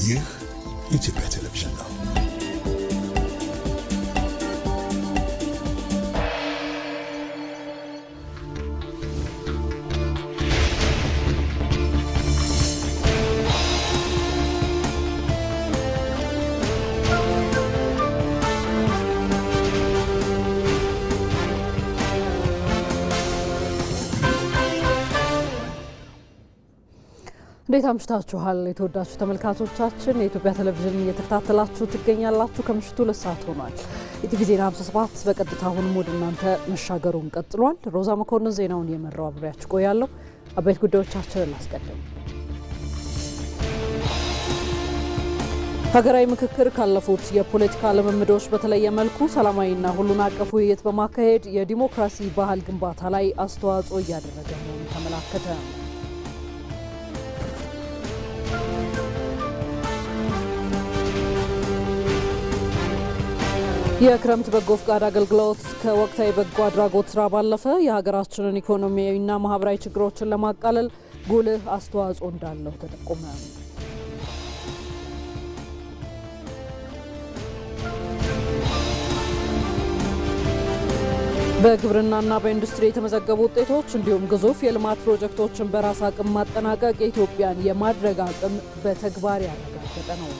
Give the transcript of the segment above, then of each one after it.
ይህ ኢትዮጵያ ቴሌቪዥን ነው። እንዴት አምሽታችኋል የተወዳችሁ ተመልካቾቻችን የኢትዮጵያ ቴሌቪዥን እየተከታተላችሁ ትገኛላችሁ ከምሽቱ 2 ሰዓት ሆኗል ኢቲቪ ዜና 57 በቀጥታ አሁንም ወደ እናንተ መሻገሩን ቀጥሏል ሮዛ መኮንን ዜናውን የመራው አብሬያችሁ ቆያለሁ አበይት ጉዳዮቻችንን እናስቀድም ሀገራዊ ምክክር ካለፉት የፖለቲካ ልምምዶች በተለየ መልኩ ሰላማዊና ሁሉን አቀፍ ውይይት በማካሄድ የዲሞክራሲ ባህል ግንባታ ላይ አስተዋጽኦ እያደረገ መሆኑን ተመላከተ የክረምት በጎ ፍቃድ አገልግሎት ከወቅታዊ በጎ አድራጎት ስራ ባለፈ የሀገራችንን ኢኮኖሚያዊና ማህበራዊ ችግሮችን ለማቃለል ጉልህ አስተዋጽኦ እንዳለው ተጠቆመ። በግብርናና በኢንዱስትሪ የተመዘገቡ ውጤቶች እንዲሁም ግዙፍ የልማት ፕሮጀክቶችን በራስ አቅም ማጠናቀቅ የኢትዮጵያን የማድረግ አቅም በተግባር ያረጋገጠ ነው።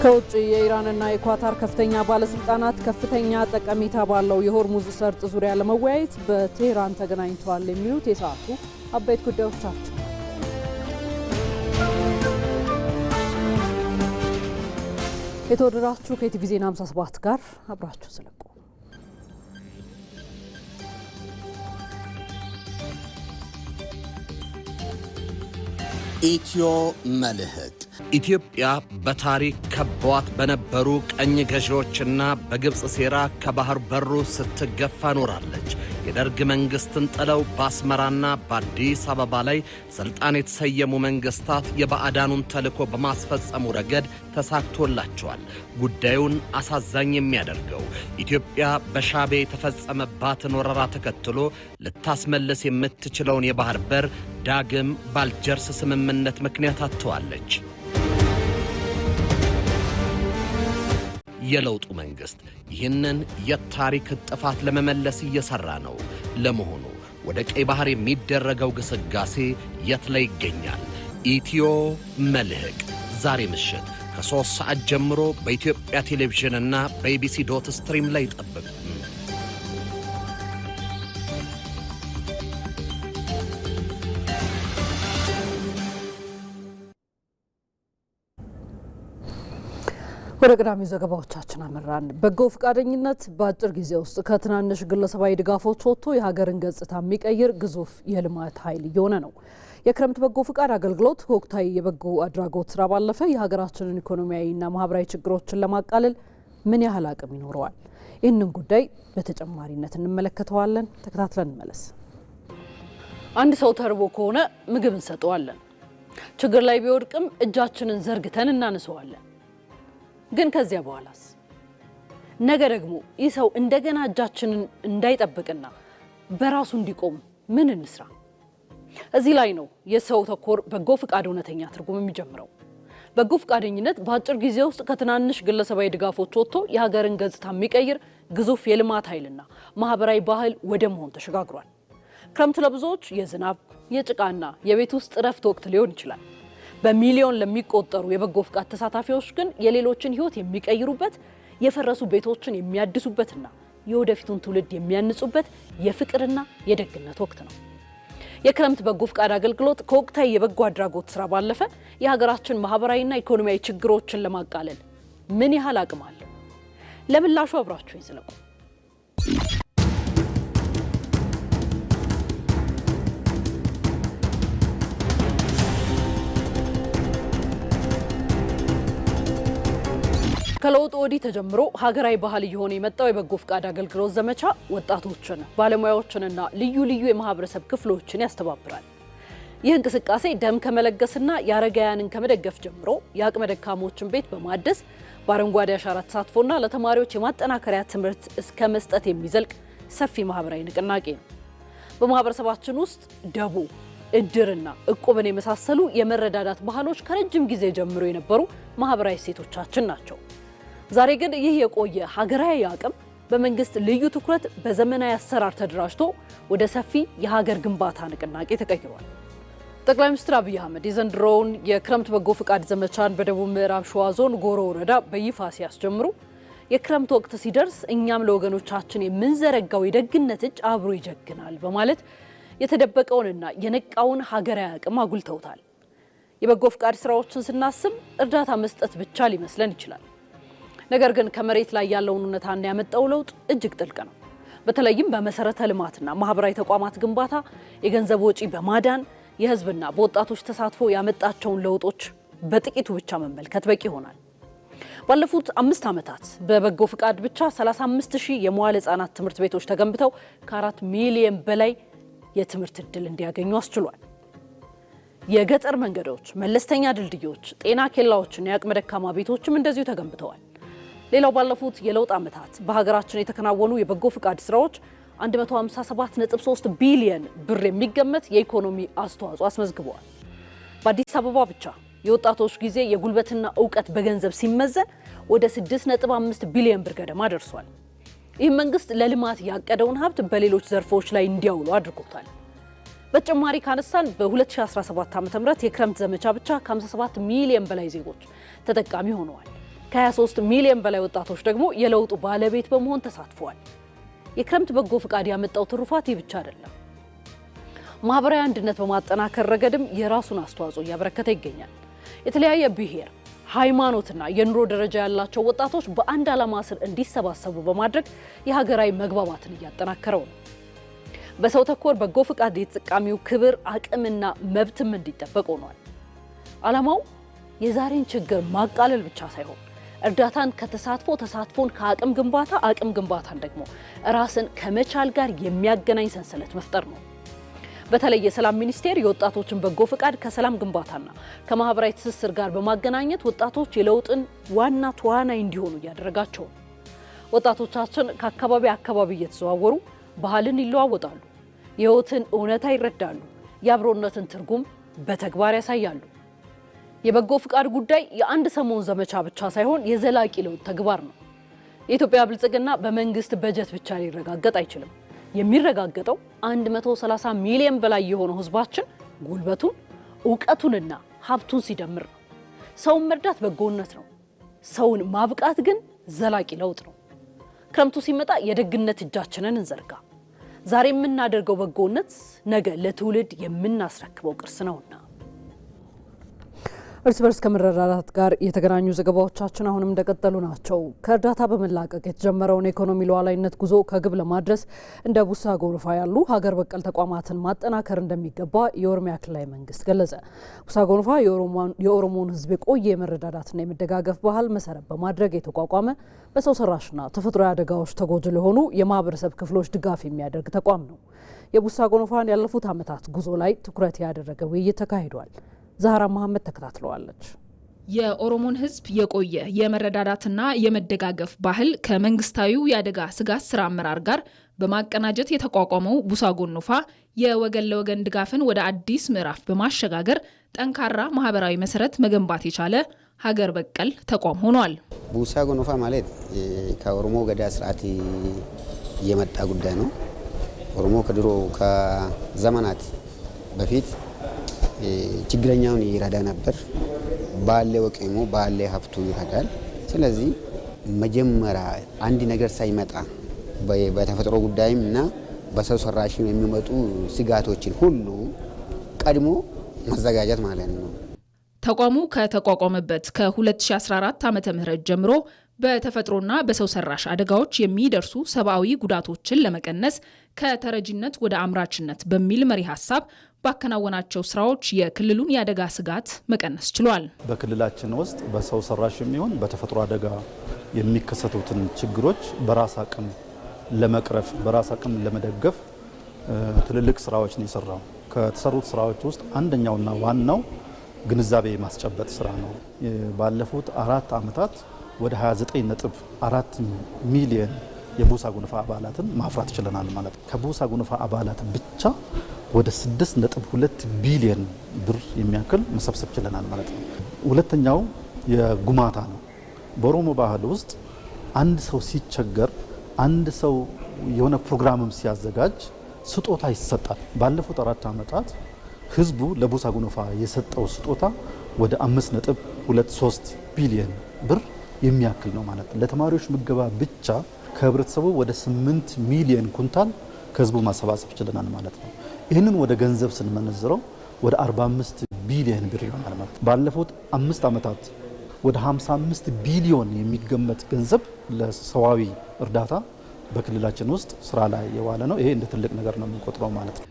ከውጭ የኢራንና የኳታር ከፍተኛ ባለስልጣናት ከፍተኛ ጠቀሜታ ባለው የሆርሙዝ ሰርጥ ዙሪያ ለመወያየት በቴህራን ተገናኝተዋል የሚሉት የሰዓቱ አበይት ጉዳዮቻችን። የተወደዳችሁ ከኢቲቪ ዜና 57 ጋር አብራችሁ ስለቁ። ኢትዮ መልህቅ ኢትዮጵያ በታሪክ ከበዋት በነበሩ ቀኝ ገዢዎችና በግብጽ ሴራ ከባህር በሩ ስትገፋ ኖራለች። የደርግ መንግስትን ጥለው በአስመራና በአዲስ አበባ ላይ ስልጣን የተሰየሙ መንግስታት የባዕዳኑን ተልዕኮ በማስፈጸሙ ረገድ ተሳክቶላቸዋል። ጉዳዩን አሳዛኝ የሚያደርገው ኢትዮጵያ በሻዕቢያ የተፈጸመባትን ወረራ ተከትሎ ልታስመልስ የምትችለውን የባህር በር ዳግም ባልጀርስ ስምምነት ምክንያት አጥተዋለች። የለውጡ መንግስት ይህንን የታሪክ ጥፋት ለመመለስ እየሰራ ነው። ለመሆኑ ወደ ቀይ ባህር የሚደረገው ግስጋሴ የት ላይ ይገኛል? ኢትዮ መልህቅ ዛሬ ምሽት ከ3 ሰዓት ጀምሮ በኢትዮጵያ ቴሌቪዥንና በኢቢሲ.ስትሪም ላይ ጠብቁ። ወደ ቀዳሚ ዘገባዎቻችን አመራን። በጎ ፍቃደኝነት በአጭር ጊዜ ውስጥ ከትናንሽ ግለሰባዊ ድጋፎች ወጥቶ የሀገርን ገጽታ የሚቀይር ግዙፍ የልማት ኃይል እየሆነ ነው። የክረምት በጎ ፍቃድ አገልግሎት ወቅታዊ የበጎ አድራጎት ስራ ባለፈ የሀገራችንን ኢኮኖሚያዊና ማህበራዊ ችግሮችን ለማቃለል ምን ያህል አቅም ይኖረዋል? ይህንን ጉዳይ በተጨማሪነት እንመለከተዋለን። ተከታትለን እንመለስ። አንድ ሰው ተርቦ ከሆነ ምግብ እንሰጠዋለን። ችግር ላይ ቢወድቅም እጃችንን ዘርግተን እናነሳዋለን። ግን ከዚያ በኋላስ? ነገ ደግሞ ይህ ሰው እንደገና እጃችንን እንዳይጠብቅና በራሱ እንዲቆም ምን እንስራ? እዚህ ላይ ነው የሰው ተኮር በጎ ፍቃድ እውነተኛ ትርጉም የሚጀምረው። በጎ ፍቃደኝነት በአጭር ጊዜ ውስጥ ከትናንሽ ግለሰባዊ ድጋፎች ወጥቶ የሀገርን ገጽታ የሚቀይር ግዙፍ የልማት ኃይልና ማህበራዊ ባህል ወደ መሆን ተሸጋግሯል። ክረምት ለብዙዎች የዝናብ የጭቃና የቤት ውስጥ እረፍት ወቅት ሊሆን ይችላል። በሚሊዮን ለሚቆጠሩ የበጎ ፍቃድ ተሳታፊዎች ግን የሌሎችን ህይወት የሚቀይሩበት፣ የፈረሱ ቤቶችን የሚያድሱበትና የወደፊቱን ትውልድ የሚያንጹበት የፍቅርና የደግነት ወቅት ነው። የክረምት በጎ ፍቃድ አገልግሎት ከወቅታዊ የበጎ አድራጎት ስራ ባለፈ የሀገራችን ማህበራዊና ኢኮኖሚያዊ ችግሮችን ለማቃለል ምን ያህል አቅም አለው? ለምላሹ አብራችሁኝ ስለቁ። ከለውጡ ወዲህ ተጀምሮ ሀገራዊ ባህል እየሆነ የመጣው የበጎ ፍቃድ አገልግሎት ዘመቻ ወጣቶችን፣ ባለሙያዎችንና ልዩ ልዩ የማህበረሰብ ክፍሎችን ያስተባብራል። ይህ እንቅስቃሴ ደም ከመለገስና የአረጋውያንን ከመደገፍ ጀምሮ የአቅመ ደካሞችን ቤት በማደስ በአረንጓዴ አሻራ ተሳትፎና ለተማሪዎች የማጠናከሪያ ትምህርት እስከ መስጠት የሚዘልቅ ሰፊ ማህበራዊ ንቅናቄ ነው። በማህበረሰባችን ውስጥ ደቦ፣ እድርና እቁብን የመሳሰሉ የመረዳዳት ባህሎች ከረጅም ጊዜ ጀምሮ የነበሩ ማህበራዊ እሴቶቻችን ናቸው። ዛሬ ግን ይህ የቆየ ሀገራዊ አቅም በመንግስት ልዩ ትኩረት በዘመናዊ አሰራር ተደራጅቶ ወደ ሰፊ የሀገር ግንባታ ንቅናቄ ተቀይሯል። ጠቅላይ ሚኒስትር አብይ አህመድ የዘንድሮውን የክረምት በጎ ፍቃድ ዘመቻን በደቡብ ምዕራብ ሸዋ ዞን ጎሮ ወረዳ በይፋ ሲያስጀምሩ የክረምት ወቅት ሲደርስ እኛም ለወገኖቻችን የምንዘረጋው የደግነት እጅ አብሮ ይጀግናል በማለት የተደበቀውንና የነቃውን ሀገራዊ አቅም አጉልተውታል። የበጎ ፍቃድ ስራዎችን ስናስብ እርዳታ መስጠት ብቻ ሊመስለን ይችላል። ነገር ግን ከመሬት ላይ ያለውን እውነታና ያመጣው ለውጥ እጅግ ጥልቅ ነው። በተለይም በመሰረተ ልማትና ማህበራዊ ተቋማት ግንባታ የገንዘብ ወጪ በማዳን የህዝብና በወጣቶች ተሳትፎ ያመጣቸውን ለውጦች በጥቂቱ ብቻ መመልከት በቂ ይሆናል። ባለፉት 5 ዓመታት በበጎ ፍቃድ ብቻ 35000 የመዋለ ህጻናት ትምህርት ቤቶች ተገንብተው ከ4 ሚሊዮን በላይ የትምህርት ዕድል እንዲያገኙ አስችሏል። የገጠር መንገዶች፣ መለስተኛ ድልድዮች፣ ጤና ኬላዎችና የአቅመ ደካማ ቤቶችም እንደዚሁ ተገንብተዋል። ሌላው ባለፉት የለውጥ ዓመታት በሀገራችን የተከናወኑ የበጎ ፍቃድ ስራዎች 157.3 ቢሊዮን ብር የሚገመት የኢኮኖሚ አስተዋጽኦ አስመዝግበዋል። በአዲስ አበባ ብቻ የወጣቶች ጊዜ የጉልበትና ዕውቀት በገንዘብ ሲመዘን ወደ 6.5 ቢሊዮን ብር ገደማ ደርሷል። ይህ መንግስት ለልማት ያቀደውን ሀብት በሌሎች ዘርፎች ላይ እንዲያውሉ አድርጎታል። በተጨማሪ ካነሳን በ2017 ዓ.ም የክረምት ዘመቻ ብቻ ከ57 ሚሊዮን በላይ ዜጎች ተጠቃሚ ሆነዋል። ከ23 ሚሊዮን በላይ ወጣቶች ደግሞ የለውጡ ባለቤት በመሆን ተሳትፈዋል። የክረምት በጎ ፍቃድ ያመጣው ትሩፋት ይህ ብቻ አይደለም። ማህበራዊ አንድነት በማጠናከር ረገድም የራሱን አስተዋጽኦ እያበረከተ ይገኛል። የተለያየ ብሔር፣ ሃይማኖትና የኑሮ ደረጃ ያላቸው ወጣቶች በአንድ ዓላማ ስር እንዲሰባሰቡ በማድረግ የሀገራዊ መግባባትን እያጠናከረው ነው። በሰው ተኮር በጎ ፍቃድ የተጠቃሚው ክብር፣ አቅምና መብትም እንዲጠበቅ ሆኗል። ዓላማው የዛሬን ችግር ማቃለል ብቻ ሳይሆን እርዳታን ከተሳትፎ፣ ተሳትፎን ከአቅም ግንባታ፣ አቅም ግንባታን ደግሞ ራስን ከመቻል ጋር የሚያገናኝ ሰንሰለት መፍጠር ነው። በተለይ የሰላም ሚኒስቴር የወጣቶችን በጎ ፍቃድ ከሰላም ግንባታና ከማህበራዊ ትስስር ጋር በማገናኘት ወጣቶች የለውጥን ዋና ተዋናይ እንዲሆኑ እያደረጋቸው ነው። ወጣቶቻችን ከአካባቢ አካባቢ እየተዘዋወሩ ባህልን ይለዋወጣሉ፣ የህይወትን እውነታ ይረዳሉ፣ የአብሮነትን ትርጉም በተግባር ያሳያሉ። የበጎ ፍቃድ ጉዳይ የአንድ ሰሞን ዘመቻ ብቻ ሳይሆን የዘላቂ ለውጥ ተግባር ነው። የኢትዮጵያ ብልጽግና በመንግስት በጀት ብቻ ሊረጋገጥ አይችልም። የሚረጋገጠው 130 ሚሊዮን በላይ የሆነው ህዝባችን ጉልበቱን፣ ዕውቀቱንና ሀብቱን ሲደምር ነው። ሰውን መርዳት በጎነት ነው። ሰውን ማብቃት ግን ዘላቂ ለውጥ ነው። ክረምቱ ሲመጣ የደግነት እጃችንን እንዘርጋ። ዛሬ የምናደርገው በጎነት ነገ ለትውልድ የምናስረክበው ቅርስ ነውና። እርስ በርስ ከመረዳዳት ጋር የተገናኙ ዘገባዎቻችን አሁንም እንደቀጠሉ ናቸው። ከእርዳታ በመላቀቅ የተጀመረውን የኢኮኖሚ ሉዓላዊነት ጉዞ ከግብ ለማድረስ እንደ ቡሳ ጎርፋ ያሉ ሀገር በቀል ተቋማትን ማጠናከር እንደሚገባ የኦሮሚያ ክልላዊ መንግስት ገለጸ። ቡሳ ጎርፋ የኦሮሞን ህዝብ የቆየ የመረዳዳትና የመደጋገፍ ባህል መሰረት በማድረግ የተቋቋመ በሰው ሰራሽና ተፈጥሯዊ አደጋዎች ተጎጂ ለሆኑ የማህበረሰብ ክፍሎች ድጋፍ የሚያደርግ ተቋም ነው። የቡሳ ጎርፋን ያለፉት ዓመታት ጉዞ ላይ ትኩረት ያደረገ ውይይት ተካሂዷል። ዛህራ መሐመድ ተከታትለዋለች። የኦሮሞን ህዝብ የቆየ የመረዳዳትና የመደጋገፍ ባህል ከመንግስታዊው የአደጋ ስጋት ስራ አመራር ጋር በማቀናጀት የተቋቋመው ቡሳ ጎርፋ የወገን ለወገን ድጋፍን ወደ አዲስ ምዕራፍ በማሸጋገር ጠንካራ ማህበራዊ መሰረት መገንባት የቻለ ሀገር በቀል ተቋም ሆኗል። ቡሳ ጎርፋ ማለት ከኦሮሞ ገዳ ስርዓት የመጣ ጉዳይ ነው። ኦሮሞ ከድሮ ከዘመናት በፊት ችግረኛውን ይረዳ ነበር። ባለ ወቅሙ ባለ ሀብቱ ይረዳል። ስለዚህ መጀመሪያ አንድ ነገር ሳይመጣ በተፈጥሮ ጉዳይም እና በሰው ሰራሽ የሚመጡ ስጋቶችን ሁሉ ቀድሞ መዘጋጀት ማለት ነው። ተቋሙ ከተቋቋመበት ከ2014 ዓ.ም ጀምሮ በተፈጥሮና በሰው ሰራሽ አደጋዎች የሚደርሱ ሰብአዊ ጉዳቶችን ለመቀነስ ከተረጂነት ወደ አምራችነት በሚል መሪ ሀሳብ ባከናወናቸው ስራዎች የክልሉን የአደጋ ስጋት መቀነስ ችሏል። በክልላችን ውስጥ በሰው ሰራሽ የሚሆን በተፈጥሮ አደጋ የሚከሰቱትን ችግሮች በራስ አቅም ለመቅረፍ በራስ አቅም ለመደገፍ ትልልቅ ስራዎች ነው የሰራው። ከተሰሩት ስራዎች ውስጥ አንደኛውና ዋናው ግንዛቤ ማስጨበጥ ስራ ነው። ባለፉት 4 ዓመታት ወደ 29.4 ሚሊዮን የቡሳ ጎነፋ አባላትን ማፍራት ችለናል ማለት ነው። ከቡሳ ጎነፋ አባላት ብቻ ወደ 6.2 ቢሊዮን ብር የሚያክል መሰብሰብ ችለናል ማለት ነው። ሁለተኛው የጉማታ ነው። በኦሮሞ ባህል ውስጥ አንድ ሰው ሲቸገር፣ አንድ ሰው የሆነ ፕሮግራምም ሲያዘጋጅ ስጦታ ይሰጣል። ባለፉት 4 ዓመታት ህዝቡ ለቡሳ ጎነፋ የሰጠው ስጦታ ወደ 5.23 ቢሊዮን ብር የሚያክል ነው ማለት ነው። ለተማሪዎች ምገባ ብቻ ከህብረተሰቡ ወደ 8 ሚሊዮን ኩንታል ከህዝቡ ማሰባሰብ ችለናል ማለት ነው። ይህንን ወደ ገንዘብ ስንመነዝረው ወደ 45 ቢሊዮን ብር ይሆናል ማለት ነው። ባለፉት 5 ዓመታት ወደ 55 ቢሊዮን የሚገመት ገንዘብ ለሰዋዊ እርዳታ በክልላችን ውስጥ ስራ ላይ የዋለ ነው። ይሄ እንደ ትልቅ ነገር ነው የምንቆጥረው ማለት ነው።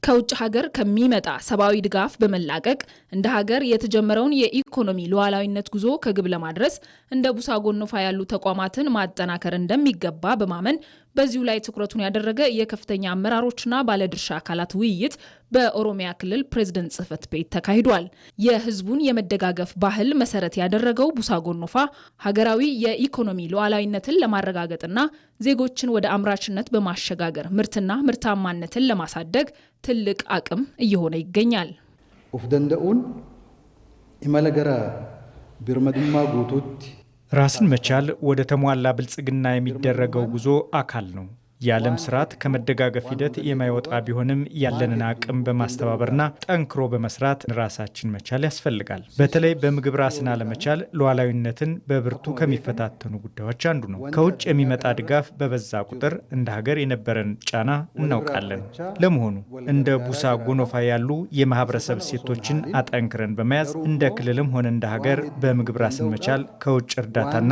ከውጭ ሀገር ከሚመጣ ሰብአዊ ድጋፍ በመላቀቅ እንደ ሀገር የተጀመረውን የኢኮኖሚ ሉዓላዊነት ጉዞ ከግብ ለማድረስ እንደ ቡሳ ጎነፋ ያሉ ተቋማትን ማጠናከር እንደሚገባ በማመን በዚሁ ላይ ትኩረቱን ያደረገ የከፍተኛ አመራሮችና ባለድርሻ አካላት ውይይት በኦሮሚያ ክልል ፕሬዝደንት ጽሕፈት ቤት ተካሂዷል። የህዝቡን የመደጋገፍ ባህል መሰረት ያደረገው ቡሳ ጎነፋ ሀገራዊ የኢኮኖሚ ሉዓላዊነትን ለማረጋገጥና ዜጎችን ወደ አምራችነት በማሸጋገር ምርትና ምርታማነትን ለማሳደግ ትልቅ አቅም እየሆነ ይገኛል። ኦፍ ደንደኡን ኢመለገራ ቢርመድማ ጉቱት ራስን መቻል ወደ ተሟላ ብልጽግና የሚደረገው ጉዞ አካል ነው። የዓለም ስርዓት ከመደጋገፍ ሂደት የማይወጣ ቢሆንም ያለንን አቅም በማስተባበርና ጠንክሮ በመስራት ራሳችን መቻል ያስፈልጋል። በተለይ በምግብ ራስን አለመቻል ሉዓላዊነትን በብርቱ ከሚፈታተኑ ጉዳዮች አንዱ ነው። ከውጭ የሚመጣ ድጋፍ በበዛ ቁጥር እንደ ሀገር የነበረን ጫና እናውቃለን። ለመሆኑ እንደ ቡሳ ጎነፋ ያሉ የማህበረሰብ እሴቶችን አጠንክረን በመያዝ እንደ ክልልም ሆነ እንደ ሀገር በምግብ ራስን መቻል፣ ከውጭ እርዳታና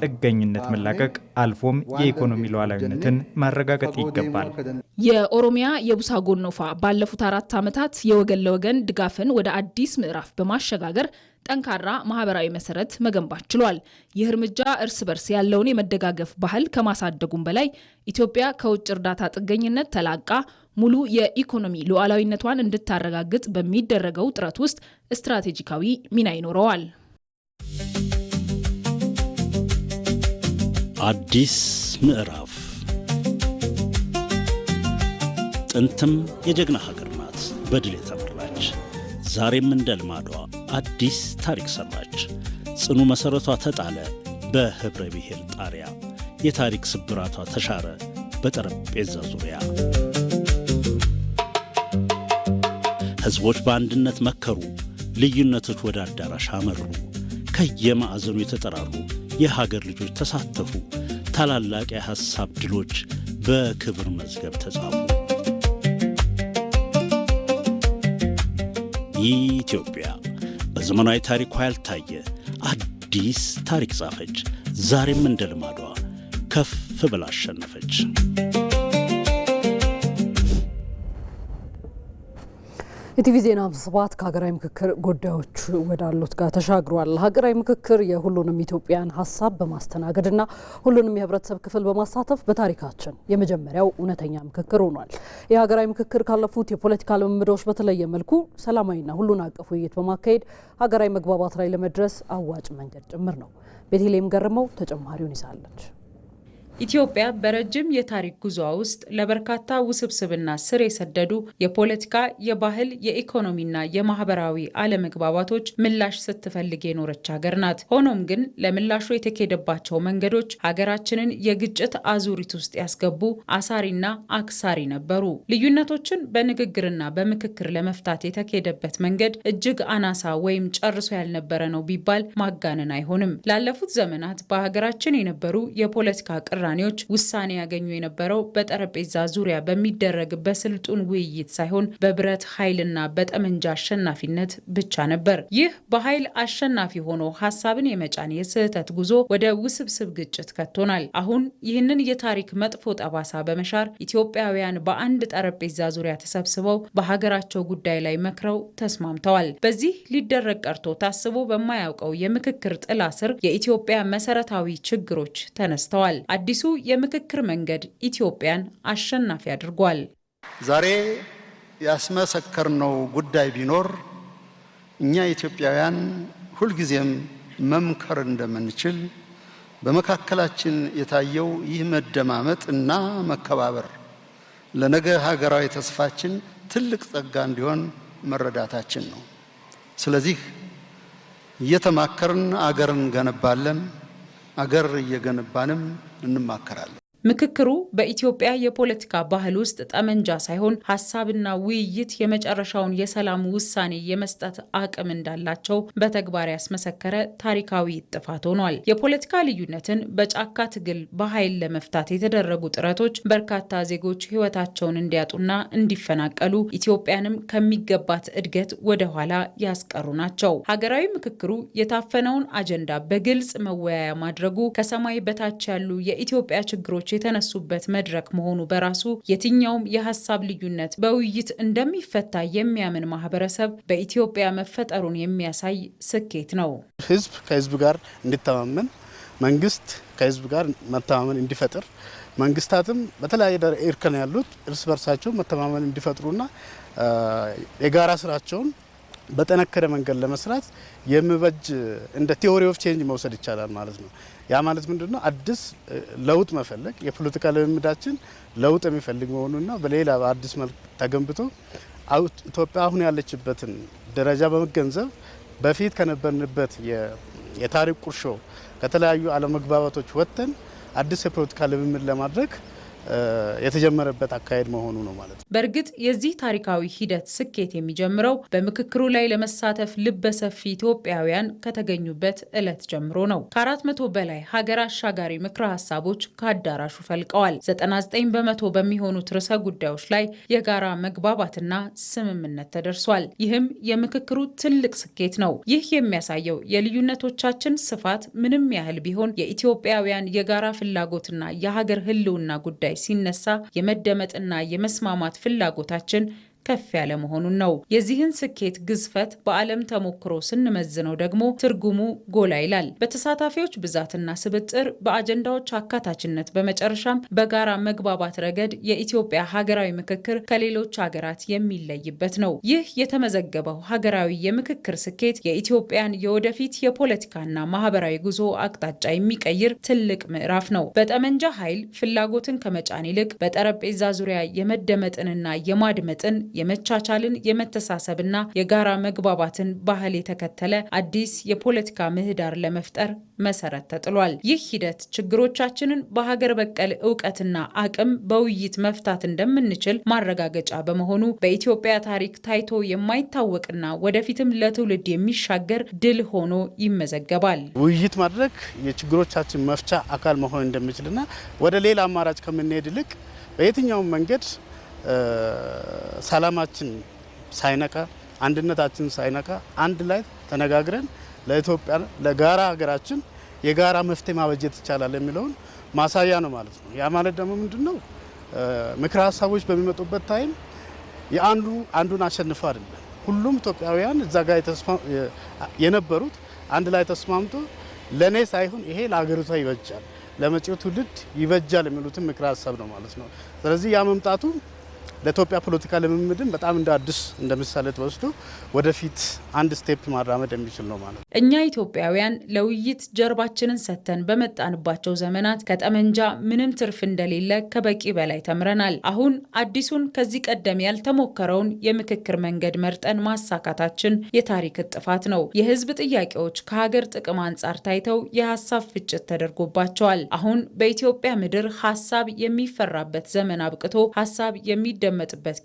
ጥገኝነት መላቀቅ አልፎም የኢኮኖሚ ሉዓላዊነትን ማረጋገጥ ይገባል። የኦሮሚያ የቡሳ ጎነፋ ባለፉት 4 ዓመታት የወገን ለወገን ድጋፍን ወደ አዲስ ምዕራፍ በማሸጋገር ጠንካራ ማህበራዊ መሰረት መገንባት ችሏል። ይህ እርምጃ እርስ በርስ ያለውን የመደጋገፍ ባህል ከማሳደጉም በላይ ኢትዮጵያ ከውጭ እርዳታ ጥገኝነት ተላቃ ሙሉ የኢኮኖሚ ሉዓላዊነቷን እንድታረጋግጥ በሚደረገው ጥረት ውስጥ ስትራቴጂካዊ ሚና ይኖረዋል። አዲስ ምዕራፍ ጥንትም የጀግና ሀገር ናት በድል የተመራች፣ ዛሬም እንደ ልማዷ አዲስ ታሪክ ሰራች። ጽኑ መሠረቷ ተጣለ በህብረ ብሔር ጣሪያ፣ የታሪክ ስብራቷ ተሻረ በጠረጴዛ ዙሪያ። ሕዝቦች በአንድነት መከሩ፣ ልዩነቶች ወደ አዳራሽ አመሩ። ከየማዕዘኑ የተጠራሩ የሀገር ልጆች ተሳተፉ፣ ታላላቅ የሐሳብ ድሎች በክብር መዝገብ ተጻፉ። ኢትዮጵያ በዘመናዊ ታሪኳ ያልታየ አዲስ ታሪክ ጻፈች። ዛሬም እንደ ልማዷ ከፍ ብላ አሸነፈች። ኢቲቪ ዜና 57 ከሀገራዊ ምክክር ጉዳዮች ወዳሉት ጋር ተሻግሯል። ሀገራዊ ምክክር የሁሉንም ኢትዮጵያን ሀሳብ በማስተናገድና ሁሉንም የህብረተሰብ ክፍል በማሳተፍ በታሪካችን የመጀመሪያው እውነተኛ ምክክር ሆኗል። የሀገራዊ ምክክር ካለፉት የፖለቲካ ልምምዶች በተለየ መልኩ ሰላማዊና ሁሉን አቀፍ ውይይት በማካሄድ ሀገራዊ መግባባት ላይ ለመድረስ አዋጭ መንገድ ጭምር ነው። ቤተልሔም ገርመው ተጨማሪውን ይዛለች። ኢትዮጵያ በረጅም የታሪክ ጉዞ ውስጥ ለበርካታ ውስብስብና ስር የሰደዱ የፖለቲካ፣ የባህል፣ የኢኮኖሚና የማህበራዊ አለመግባባቶች ምላሽ ስትፈልግ የኖረች ሀገር ናት። ሆኖም ግን ለምላሹ የተኬደባቸው መንገዶች ሀገራችንን የግጭት አዙሪት ውስጥ ያስገቡ አሳሪና አክሳሪ ነበሩ። ልዩነቶችን በንግግርና በምክክር ለመፍታት የተኬደበት መንገድ እጅግ አናሳ ወይም ጨርሶ ያልነበረ ነው ቢባል ማጋነን አይሆንም። ላለፉት ዘመናት በሀገራችን የነበሩ የፖለቲካ ቅራ ውሳኔ ያገኙ የነበረው በጠረጴዛ ዙሪያ በሚደረግ በስልጡን ውይይት ሳይሆን በብረት ኃይልና በጠመንጃ አሸናፊነት ብቻ ነበር። ይህ በኃይል አሸናፊ ሆኖ ሀሳብን የመጫን የስህተት ጉዞ ወደ ውስብስብ ግጭት ከቶናል። አሁን ይህንን የታሪክ መጥፎ ጠባሳ በመሻር ኢትዮጵያውያን በአንድ ጠረጴዛ ዙሪያ ተሰብስበው በሀገራቸው ጉዳይ ላይ መክረው ተስማምተዋል። በዚህ ሊደረግ ቀርቶ ታስቦ በማያውቀው የምክክር ጥላ ስር የኢትዮጵያ መሰረታዊ ችግሮች ተነስተዋል። አዲሱ የምክክር መንገድ ኢትዮጵያን አሸናፊ አድርጓል። ዛሬ ያስመሰከርነው ጉዳይ ቢኖር እኛ ኢትዮጵያውያን ሁልጊዜም መምከር እንደምንችል፣ በመካከላችን የታየው ይህ መደማመጥ እና መከባበር ለነገ ሀገራዊ ተስፋችን ትልቅ ጸጋ እንዲሆን መረዳታችን ነው። ስለዚህ እየተማከርን አገርን እንገነባለን፣ አገር እየገነባንም እንማከራለን። ምክክሩ በኢትዮጵያ የፖለቲካ ባህል ውስጥ ጠመንጃ ሳይሆን ሐሳብና ውይይት የመጨረሻውን የሰላም ውሳኔ የመስጠት አቅም እንዳላቸው በተግባር ያስመሰከረ ታሪካዊ ጥፋት ሆኗል። የፖለቲካ ልዩነትን በጫካ ትግል በኃይል ለመፍታት የተደረጉ ጥረቶች በርካታ ዜጎች ሕይወታቸውን እንዲያጡና እንዲፈናቀሉ ኢትዮጵያንም ከሚገባት እድገት ወደ ኋላ ያስቀሩ ናቸው። ሀገራዊ ምክክሩ የታፈነውን አጀንዳ በግልጽ መወያያ ማድረጉ ከሰማይ በታች ያሉ የኢትዮጵያ ችግሮች የተነሱበት መድረክ መሆኑ በራሱ የትኛውም የሐሳብ ልዩነት በውይይት እንደሚፈታ የሚያምን ማህበረሰብ በኢትዮጵያ መፈጠሩን የሚያሳይ ስኬት ነው። ህዝብ ከህዝብ ጋር እንዲተማመን፣ መንግስት ከህዝብ ጋር መተማመን እንዲፈጥር፣ መንግስታትም በተለያየ እርከን ያሉት እርስ በርሳቸው መተማመን እንዲፈጥሩና የጋራ ስራቸውን በጠነከረ መንገድ ለመስራት የሚበጅ እንደ ቲዮሪ ኦፍ ቼንጅ መውሰድ ይቻላል ማለት ነው። ያ ማለት ምንድነው? አዲስ ለውጥ መፈለግ የፖለቲካ ልምምዳችን ለውጥ የሚፈልግ መሆኑና በሌላ በአዲስ መልክ ተገንብቶ ኢትዮጵያ አሁን ያለችበትን ደረጃ በመገንዘብ በፊት ከነበርንበት የታሪክ ቁርሾ ከተለያዩ አለመግባባቶች ወጥተን አዲስ የፖለቲካ ልምምድ ለማድረግ የተጀመረበት አካሄድ መሆኑ ነው ማለት ነው። በእርግጥ የዚህ ታሪካዊ ሂደት ስኬት የሚጀምረው በምክክሩ ላይ ለመሳተፍ ልበሰፊ ኢትዮጵያውያን ከተገኙበት ዕለት ጀምሮ ነው። ከ400 በላይ ሀገር አሻጋሪ ምክረ ሀሳቦች ከአዳራሹ ፈልቀዋል። 99 በመቶ በሚሆኑት ርዕሰ ጉዳዮች ላይ የጋራ መግባባትና ስምምነት ተደርሷል። ይህም የምክክሩ ትልቅ ስኬት ነው። ይህ የሚያሳየው የልዩነቶቻችን ስፋት ምንም ያህል ቢሆን የኢትዮጵያውያን የጋራ ፍላጎትና የሀገር ህልውና ጉዳይ ሲነሳ የመደመጥና የመስማማት ፍላጎታችን ከፍ ያለ መሆኑን ነው። የዚህን ስኬት ግዝፈት በዓለም ተሞክሮ ስንመዝነው ደግሞ ትርጉሙ ጎላ ይላል። በተሳታፊዎች ብዛትና ስብጥር፣ በአጀንዳዎች አካታችነት፣ በመጨረሻም በጋራ መግባባት ረገድ የኢትዮጵያ ሀገራዊ ምክክር ከሌሎች ሀገራት የሚለይበት ነው። ይህ የተመዘገበው ሀገራዊ የምክክር ስኬት የኢትዮጵያን የወደፊት የፖለቲካና ማህበራዊ ጉዞ አቅጣጫ የሚቀይር ትልቅ ምዕራፍ ነው። በጠመንጃ ኃይል ፍላጎትን ከመጫን ይልቅ በጠረጴዛ ዙሪያ የመደመጥንና የማድመጥን የመቻቻልን የመተሳሰብና የጋራ መግባባትን ባህል የተከተለ አዲስ የፖለቲካ ምህዳር ለመፍጠር መሰረት ተጥሏል። ይህ ሂደት ችግሮቻችንን በሀገር በቀል ዕውቀትና አቅም በውይይት መፍታት እንደምንችል ማረጋገጫ በመሆኑ በኢትዮጵያ ታሪክ ታይቶ የማይታወቅና ወደፊትም ለትውልድ የሚሻገር ድል ሆኖ ይመዘገባል። ውይይት ማድረግ የችግሮቻችን መፍቻ አካል መሆን እንደሚችልና ወደ ሌላ አማራጭ ከምንሄድ ይልቅ በየትኛውም መንገድ ሰላማችን ሳይነካ አንድነታችን ሳይነካ አንድ ላይ ተነጋግረን ለኢትዮጵያ ለጋራ ሀገራችን የጋራ መፍትሄ ማበጀት ይቻላል የሚለውን ማሳያ ነው ማለት ነው። ያ ማለት ደግሞ ምንድነው? ምክረ ሀሳቦች በሚመጡበት ታይም አንዱን አሸንፎ አይደለም። ሁሉም ኢትዮጵያውያን እዛ ጋር የነበሩት አንድ ላይ ተስማምቶ ለኔ ሳይሆን ይሄ ለሀገሪቷ ይበጃል፣ ለመጪው ትውልድ ይበጃል የሚሉትን ምክረ ሀሳብ ነው ማለት ነው። ስለዚህ ያ መምጣቱ ለኢትዮጵያ ፖለቲካ ልምምድን በጣም እንደ አዲስ እንደ ምሳሌ ተወስዶ ወደፊት አንድ ስቴፕ ማራመድ የሚችል ነው ማለት ነው። እኛ ኢትዮጵያውያን ለውይይት ጀርባችንን ሰጥተን በመጣንባቸው ዘመናት ከጠመንጃ ምንም ትርፍ እንደሌለ ከበቂ በላይ ተምረናል። አሁን አዲሱን ከዚህ ቀደም ያልተሞከረውን የምክክር መንገድ መርጠን ማሳካታችን የታሪክ ጥፋት ነው። የህዝብ ጥያቄዎች ከሀገር ጥቅም አንጻር ታይተው የሀሳብ ፍጭት ተደርጎባቸዋል። አሁን በኢትዮጵያ ምድር ሀሳብ የሚፈራበት ዘመን አብቅቶ ሀሳብ የሚደመጥበት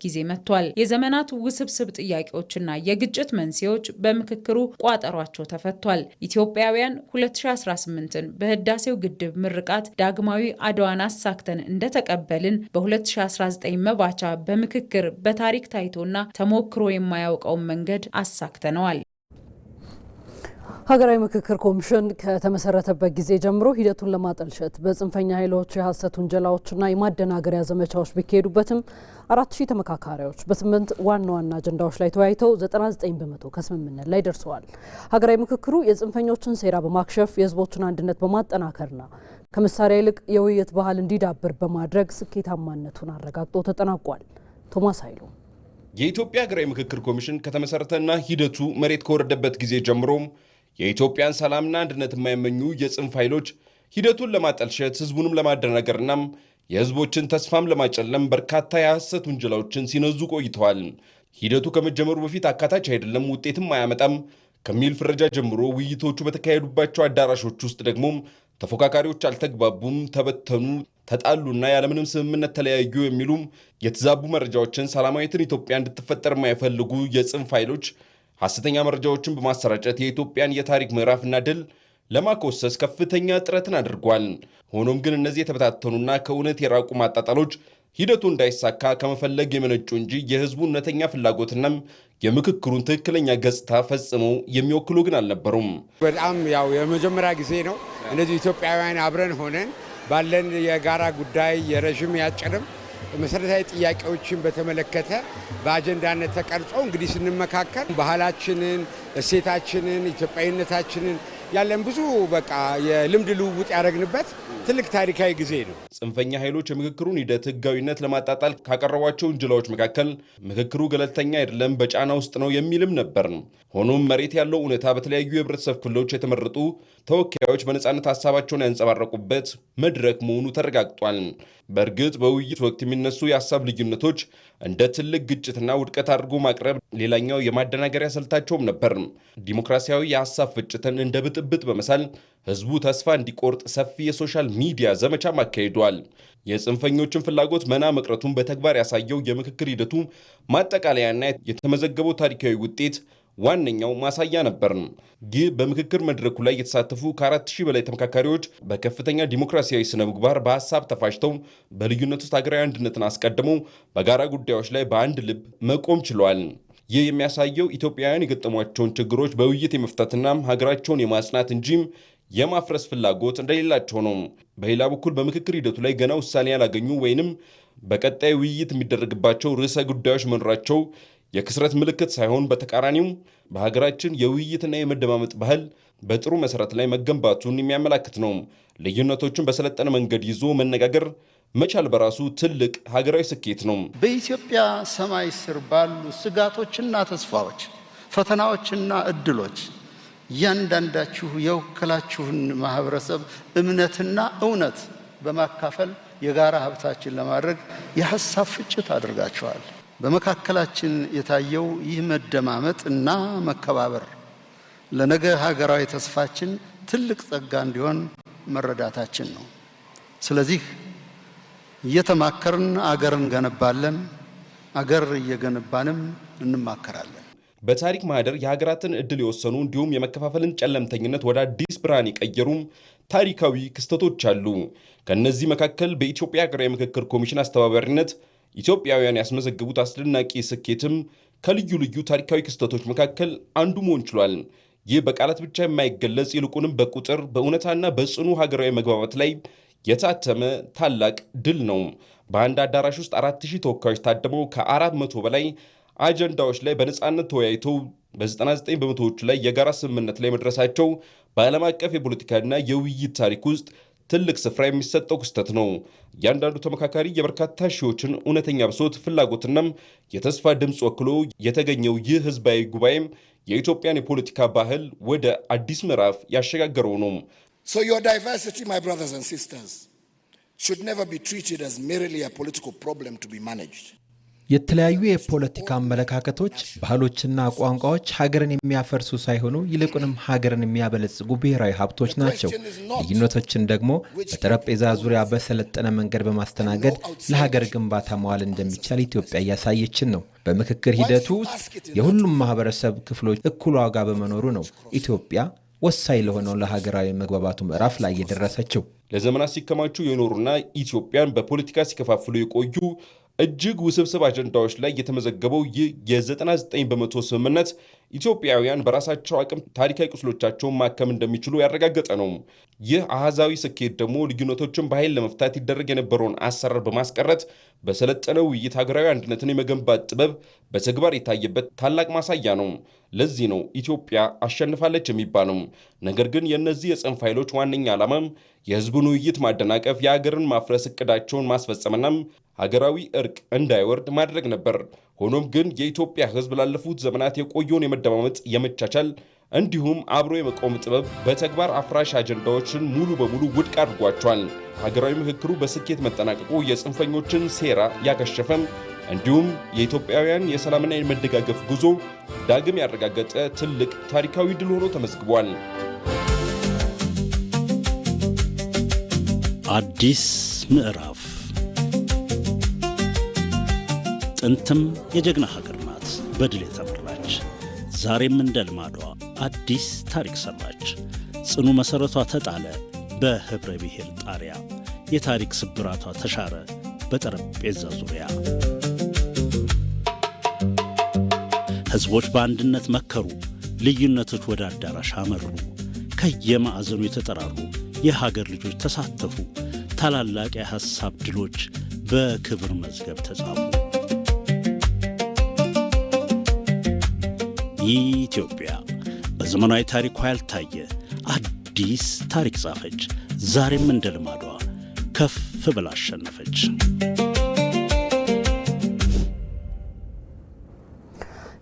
ጊዜ መጥቷል። የዘመናት ውስብስብ ጥያቄዎችና የግጭት መንስኤዎች በምክክሩ ቋጠሯቸው ተፈቷል። ኢትዮጵያውያን 2018ን በህዳሴው ግድብ ምርቃት ዳግማዊ አድዋን አሳክተን እንደተቀበልን በ2019 መባቻ በምክክር በታሪክ ታይቶና ተሞክሮ የማያውቀውን መንገድ አሳክተነዋል። ሀገራዊ ምክክር ኮሚሽን ከተመሰረተበት ጊዜ ጀምሮ ሂደቱን ለማጠልሸት በጽንፈኛ ኃይሎች የሐሰት ውንጀላዎችና የማደናገሪያ ዘመቻዎች ቢካሄዱበትም 4000 ተመካካሪዎች በ8 ዋና ዋና አጀንዳዎች ላይ ተወያይተው 99 በመቶ ከስምምነት ላይ ደርሰዋል። ሀገራዊ ምክክሩ የጽንፈኞችን ሴራ በማክሸፍ የህዝቦችን አንድነት በማጠናከርና ከመሳሪያ ይልቅ የውይይት ባህል እንዲዳብር በማድረግ ስኬታማነቱን አረጋግጦ ተጠናቋል። ቶማስ ኃይሉ የኢትዮጵያ ሀገራዊ ምክክር ኮሚሽን ከተመሰረተና ሂደቱ መሬት ከወረደበት ጊዜ ጀምሮ የኢትዮጵያን ሰላምና አንድነት የማይመኙ የጽንፍ ኃይሎች ሂደቱን ለማጠልሸት ህዝቡንም ለማደናገርና የህዝቦችን ተስፋም ለማጨለም በርካታ የሐሰት ውንጀላዎችን ሲነዙ ቆይተዋል። ሂደቱ ከመጀመሩ በፊት አካታች አይደለም፣ ውጤትም አያመጣም ከሚል ፍረጃ ጀምሮ ውይይቶቹ በተካሄዱባቸው አዳራሾች ውስጥ ደግሞ ተፎካካሪዎች አልተግባቡም፣ ተበተኑ፣ ተጣሉና ያለምንም ስምምነት ተለያዩ የሚሉም የተዛቡ መረጃዎችን ሰላማዊትን ኢትዮጵያ እንድትፈጠር የማይፈልጉ የጽንፍ ኃይሎች ሐሰተኛ መረጃዎችን በማሰራጨት የኢትዮጵያን የታሪክ ምዕራፍና ድል ለማኮሰስ ከፍተኛ ጥረትን አድርጓል። ሆኖም ግን እነዚህ የተበታተኑና ከእውነት የራቁ ማጣጣሎች ሂደቱ እንዳይሳካ ከመፈለግ የመነጩ እንጂ የህዝቡ እውነተኛ ፍላጎትና የምክክሩን ትክክለኛ ገጽታ ፈጽመው የሚወክሉ ግን አልነበሩም። በጣም ያው የመጀመሪያ ጊዜ ነው እነዚህ ኢትዮጵያውያን አብረን ሆነን ባለን የጋራ ጉዳይ የረጅም ያጭርም መሰረታዊ ጥያቄዎችን በተመለከተ በአጀንዳነት ተቀርጾ እንግዲህ ስንመካከል ባህላችንን፣ እሴታችንን፣ ኢትዮጵያዊነታችንን ያለን ብዙ በቃ የልምድ ልውውጥ ያደረግንበት ትልቅ ታሪካዊ ጊዜ ነው። ጽንፈኛ ኃይሎች የምክክሩን ሂደት ህጋዊነት ለማጣጣል ካቀረቧቸው ውንጀላዎች መካከል ምክክሩ ገለልተኛ አይደለም፣ በጫና ውስጥ ነው የሚልም ነበር። ሆኖም መሬት ያለው እውነታ በተለያዩ የህብረተሰብ ክፍሎች የተመረጡ ተወካዮች በነጻነት ሀሳባቸውን ያንጸባረቁበት መድረክ መሆኑ ተረጋግጧል። በእርግጥ በውይይት ወቅት የሚነሱ የሀሳብ ልዩነቶች እንደ ትልቅ ግጭትና ውድቀት አድርጎ ማቅረብ ሌላኛው የማደናገሪያ ስልታቸውም ነበር። ዲሞክራሲያዊ የሀሳብ ፍጭትን እንደ ብጥብጥ በመሳል ህዝቡ ተስፋ እንዲቆርጥ ሰፊ የሶሻል ሚዲያ ዘመቻም አካሂዷል። የጽንፈኞችን ፍላጎት መና መቅረቱን በተግባር ያሳየው የምክክር ሂደቱ ማጠቃለያና የተመዘገበው ታሪካዊ ውጤት ዋነኛው ማሳያ ነበር። ይህ በምክክር መድረኩ ላይ የተሳተፉ ከ4000 በላይ ተመካካሪዎች በከፍተኛ ዲሞክራሲያዊ ስነ ምግባር በሀሳብ ተፋጭተው በልዩነት ውስጥ ሀገራዊ አንድነትን አስቀድመው በጋራ ጉዳዮች ላይ በአንድ ልብ መቆም ችሏል። ይህ የሚያሳየው ኢትዮጵያውያን የገጠሟቸውን ችግሮች በውይይት የመፍታትና ሀገራቸውን የማጽናት እንጂም የማፍረስ ፍላጎት እንደሌላቸው ነው። በሌላ በኩል በምክክር ሂደቱ ላይ ገና ውሳኔ ያላገኙ ወይንም በቀጣይ ውይይት የሚደረግባቸው ርዕሰ ጉዳዮች መኖራቸው የክስረት ምልክት ሳይሆን በተቃራኒው በሀገራችን የውይይትና የመደማመጥ ባህል በጥሩ መሰረት ላይ መገንባቱን የሚያመላክት ነው። ልዩነቶችን በሰለጠነ መንገድ ይዞ መነጋገር መቻል በራሱ ትልቅ ሀገራዊ ስኬት ነው። በኢትዮጵያ ሰማይ ስር ባሉ ስጋቶችና ተስፋዎች፣ ፈተናዎችና እድሎች እያንዳንዳችሁ የወከላችሁን ማህበረሰብ እምነትና እውነት በማካፈል የጋራ ሀብታችን ለማድረግ የሐሳብ ፍጭት አድርጋችኋል። በመካከላችን የታየው ይህ መደማመጥ እና መከባበር ለነገ ሀገራዊ ተስፋችን ትልቅ ጸጋ እንዲሆን መረዳታችን ነው። ስለዚህ እየተማከርን አገርን እንገነባለን፣ አገር እየገነባንም እንማከራለን። በታሪክ ማህደር የሀገራትን ዕድል የወሰኑ እንዲሁም የመከፋፈልን ጨለምተኝነት ወደ አዲስ ብርሃን የቀየሩም ታሪካዊ ክስተቶች አሉ። ከነዚህ መካከል በኢትዮጵያ ሀገራዊ ምክክር ኮሚሽን አስተባባሪነት ኢትዮጵያውያን ያስመዘገቡት አስደናቂ ስኬትም ከልዩ ልዩ ታሪካዊ ክስተቶች መካከል አንዱ መሆን ችሏል። ይህ በቃላት ብቻ የማይገለጽ ይልቁንም በቁጥር በእውነታና በጽኑ ሀገራዊ መግባባት ላይ የታተመ ታላቅ ድል ነው። በአንድ አዳራሽ ውስጥ 4000 ተወካዮች ታድመው ከ400 በላይ አጀንዳዎች ላይ በነጻነት ተወያይተው በ99 በመቶዎቹ ላይ የጋራ ስምምነት ላይ መድረሳቸው በዓለም አቀፍ የፖለቲካና የውይይት ታሪክ ውስጥ ትልቅ ስፍራ የሚሰጠው ክስተት ነው። እያንዳንዱ ተመካካሪ የበርካታ ሺዎችን እውነተኛ ብሶት፣ ፍላጎትናም የተስፋ ድምፅ ወክሎ የተገኘው ይህ ህዝባዊ ጉባኤም የኢትዮጵያን የፖለቲካ ባህል ወደ አዲስ ምዕራፍ ያሸጋገረው ነው። So your diversity, my brothers and sisters, should never be treated as merely a political problem to be managed. የተለያዩ የፖለቲካ አመለካከቶች፣ ባህሎችና ቋንቋዎች ሀገርን የሚያፈርሱ ሳይሆኑ ይልቁንም ሀገርን የሚያበለጽጉ ብሔራዊ ሀብቶች ናቸው። ልዩነቶችን ደግሞ በጠረጴዛ ዙሪያ በሰለጠነ መንገድ በማስተናገድ ለሀገር ግንባታ መዋል እንደሚቻል ኢትዮጵያ እያሳየችን ነው። በምክክር ሂደቱ ውስጥ የሁሉም ማህበረሰብ ክፍሎች እኩል ዋጋ በመኖሩ ነው ኢትዮጵያ ወሳኝ ለሆነው ለሀገራዊ መግባባቱ ምዕራፍ ላይ የደረሰችው። ለዘመናት ሲከማቹ የኖሩና ኢትዮጵያን በፖለቲካ ሲከፋፍሉ የቆዩ እጅግ ውስብስብ አጀንዳዎች ላይ የተመዘገበው ይህ የ99 በመቶ ስምምነት ኢትዮጵያውያን በራሳቸው አቅም ታሪካዊ ቁስሎቻቸውን ማከም እንደሚችሉ ያረጋገጠ ነው። ይህ አሃዛዊ ስኬት ደግሞ ልዩነቶችን በኃይል ለመፍታት ይደረግ የነበረውን አሰራር በማስቀረት በሰለጠነ ውይይት ሀገራዊ አንድነትን የመገንባት ጥበብ በተግባር የታየበት ታላቅ ማሳያ ነው። ለዚህ ነው ኢትዮጵያ አሸንፋለች የሚባለው። ነገር ግን የእነዚህ የጽንፍ ኃይሎች ዋነኛ ዓላማም የህዝቡን ውይይት ማደናቀፍ፣ የሀገርን ማፍረስ እቅዳቸውን ማስፈጸምናም ሀገራዊ እርቅ እንዳይወርድ ማድረግ ነበር። ሆኖም ግን የኢትዮጵያ ህዝብ ላለፉት ዘመናት የቆየውን የመደማመጥ፣ የመቻቻል እንዲሁም አብሮ የመቆም ጥበብ በተግባር አፍራሽ አጀንዳዎችን ሙሉ በሙሉ ውድቅ አድርጓቸዋል። ሀገራዊ ምክክሩ በስኬት መጠናቀቁ የጽንፈኞችን ሴራ ያከሸፈም እንዲሁም የኢትዮጵያውያን የሰላምና የመደጋገፍ ጉዞ ዳግም ያረጋገጠ ትልቅ ታሪካዊ ድል ሆኖ ተመዝግቧል። አዲስ ምዕራፍ ጥንትም የጀግና ሀገር ናት በድል የተመራች፣ ዛሬም እንደ ልማዷ አዲስ ታሪክ ሰራች። ጽኑ መሠረቷ ተጣለ በህብረ ብሔር ጣሪያ፣ የታሪክ ስብራቷ ተሻረ በጠረጴዛ ዙሪያ። ሕዝቦች በአንድነት መከሩ፣ ልዩነቶች ወደ አዳራሽ አመሩ። ከየማዕዘኑ የተጠራሩ የሀገር ልጆች ተሳተፉ፣ ታላላቅ የሐሳብ ድሎች በክብር መዝገብ ተጻፉ። ኢትዮጵያ በዘመናዊ ታሪኳ ያልታየ አዲስ ታሪክ ጻፈች። ዛሬም እንደ ልማዷ ከፍ ብላ አሸነፈች።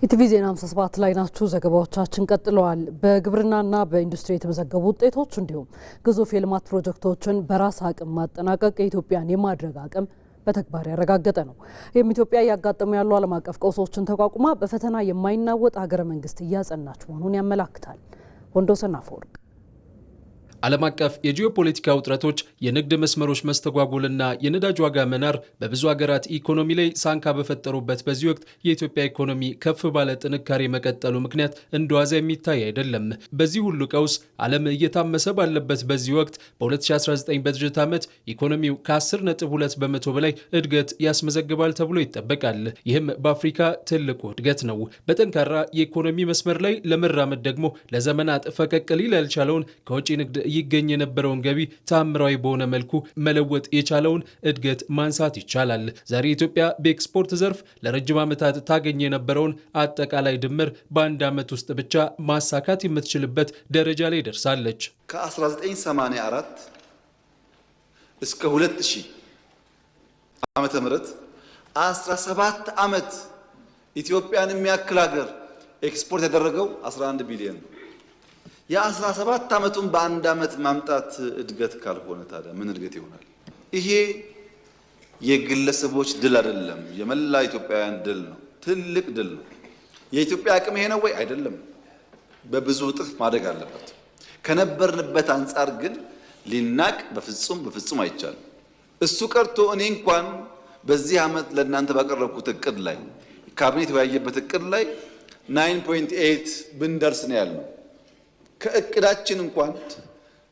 ኢቲቪ ዜና 57 ላይ ናችሁ። ዘገባዎቻችን ቀጥለዋል። በግብርናና በኢንዱስትሪ የተመዘገቡ ውጤቶች እንዲሁም ግዙፍ የልማት ፕሮጀክቶችን በራስ አቅም ማጠናቀቅ የኢትዮጵያን የማድረግ አቅም በተግባር ያረጋገጠ ነው። ይህም ኢትዮጵያ እያጋጠሙ ያሉ ዓለም አቀፍ ቀውሶችን ተቋቁማ በፈተና የማይናወጥ ሀገረ መንግስት እያጸናች መሆኑን ያመላክታል። ወንዶሰን አፈወርቅ ዓለም አቀፍ የጂኦፖለቲካ ውጥረቶች፣ የንግድ መስመሮች መስተጓጎልና የነዳጅ ዋጋ መናር በብዙ ሀገራት ኢኮኖሚ ላይ ሳንካ በፈጠሩበት በዚህ ወቅት የኢትዮጵያ ኢኮኖሚ ከፍ ባለ ጥንካሬ መቀጠሉ ምክንያት እንደዋዛ የሚታይ አይደለም። በዚህ ሁሉ ቀውስ ዓለም እየታመሰ ባለበት በዚህ ወቅት በ2019 በጀት ዓመት ኢኮኖሚው ከ10.2 በመቶ በላይ እድገት ያስመዘግባል ተብሎ ይጠበቃል። ይህም በአፍሪካ ትልቁ እድገት ነው። በጠንካራ የኢኮኖሚ መስመር ላይ ለመራመድ ደግሞ ለዘመናት ፈቀቅ ሊል ያልቻለውን ከውጭ ንግድ ይገኝ የነበረውን ገቢ ተአምራዊ በሆነ መልኩ መለወጥ የቻለውን እድገት ማንሳት ይቻላል። ዛሬ ኢትዮጵያ በኤክስፖርት ዘርፍ ለረጅም ዓመታት ታገኝ የነበረውን አጠቃላይ ድምር በአንድ ዓመት ውስጥ ብቻ ማሳካት የምትችልበት ደረጃ ላይ ደርሳለች። ከ1984 እስከ 2000 ዓመተ ምህረት 17 ዓመት ኢትዮጵያን የሚያክል ሀገር ኤክስፖርት ያደረገው 11 ቢሊዮን ነው። የ17 ዓመቱን በአንድ ዓመት ማምጣት እድገት ካልሆነ ታዲያ ምን እድገት ይሆናል? ይሄ የግለሰቦች ድል አይደለም፣ የመላ ኢትዮጵያውያን ድል ነው። ትልቅ ድል ነው። የኢትዮጵያ አቅም ይሄ ነው ወይ? አይደለም። በብዙ እጥፍ ማደግ አለበት። ከነበርንበት አንጻር ግን ሊናቅ በፍጹም አይቻልም። እሱ ቀርቶ እኔ እንኳን በዚህ ዓመት ለእናንተ ባቀረብኩት እቅድ ላይ ካቢኔት የተወያየበት እቅድ ላይ 9.8 ብንደርስ ነው ያልነው። ከእቅዳችን እንኳን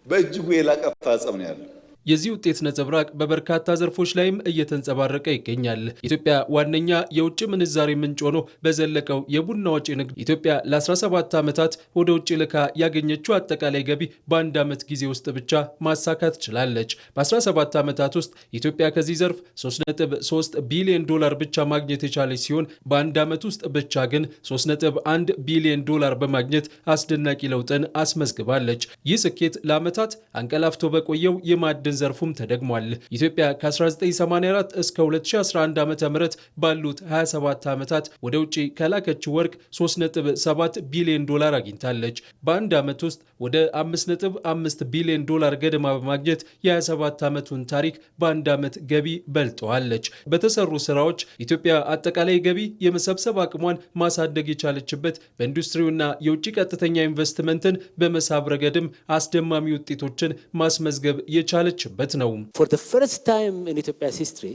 በእጅጉ የላቀ አፈጻጸም ነው ያለው። የዚህ ውጤት ነጸብራቅ በበርካታ ዘርፎች ላይም እየተንጸባረቀ ይገኛል። ኢትዮጵያ ዋነኛ የውጭ ምንዛሬ ምንጭ ሆኖ በዘለቀው የቡና ወጪ ንግድ ኢትዮጵያ ለ17 ዓመታት ወደ ውጭ ልካ ያገኘችው አጠቃላይ ገቢ በአንድ ዓመት ጊዜ ውስጥ ብቻ ማሳካት ችላለች። በ17 ዓመታት ውስጥ ኢትዮጵያ ከዚህ ዘርፍ 3.3 ቢሊዮን ዶላር ብቻ ማግኘት የቻለች ሲሆን በአንድ ዓመት ውስጥ ብቻ ግን 3.1 ቢሊዮን ዶላር በማግኘት አስደናቂ ለውጥን አስመዝግባለች። ይህ ስኬት ለዓመታት አንቀላፍቶ በቆየው የማዕድን ዘርፉም ተደግሟል። ኢትዮጵያ ከ1984 እስከ 2011 ዓ.ም ባሉት 27 ዓመታት ወደ ውጪ ከላከችው ወርቅ 3.7 ቢሊዮን ዶላር አግኝታለች። በአንድ ዓመት ውስጥ ወደ 5.5 ቢሊዮን ዶላር ገደማ በማግኘት የ27 ዓመቱን ታሪክ በአንድ ዓመት ገቢ በልጠዋለች። በተሰሩ ስራዎች ኢትዮጵያ አጠቃላይ ገቢ የመሰብሰብ አቅሟን ማሳደግ የቻለችበት በኢንዱስትሪውና የውጭ ቀጥተኛ ኢንቨስትመንትን በመሳብ ረገድም አስደማሚ ውጤቶችን ማስመዝገብ የቻለች ነው። For the first time in Ethiopia's history,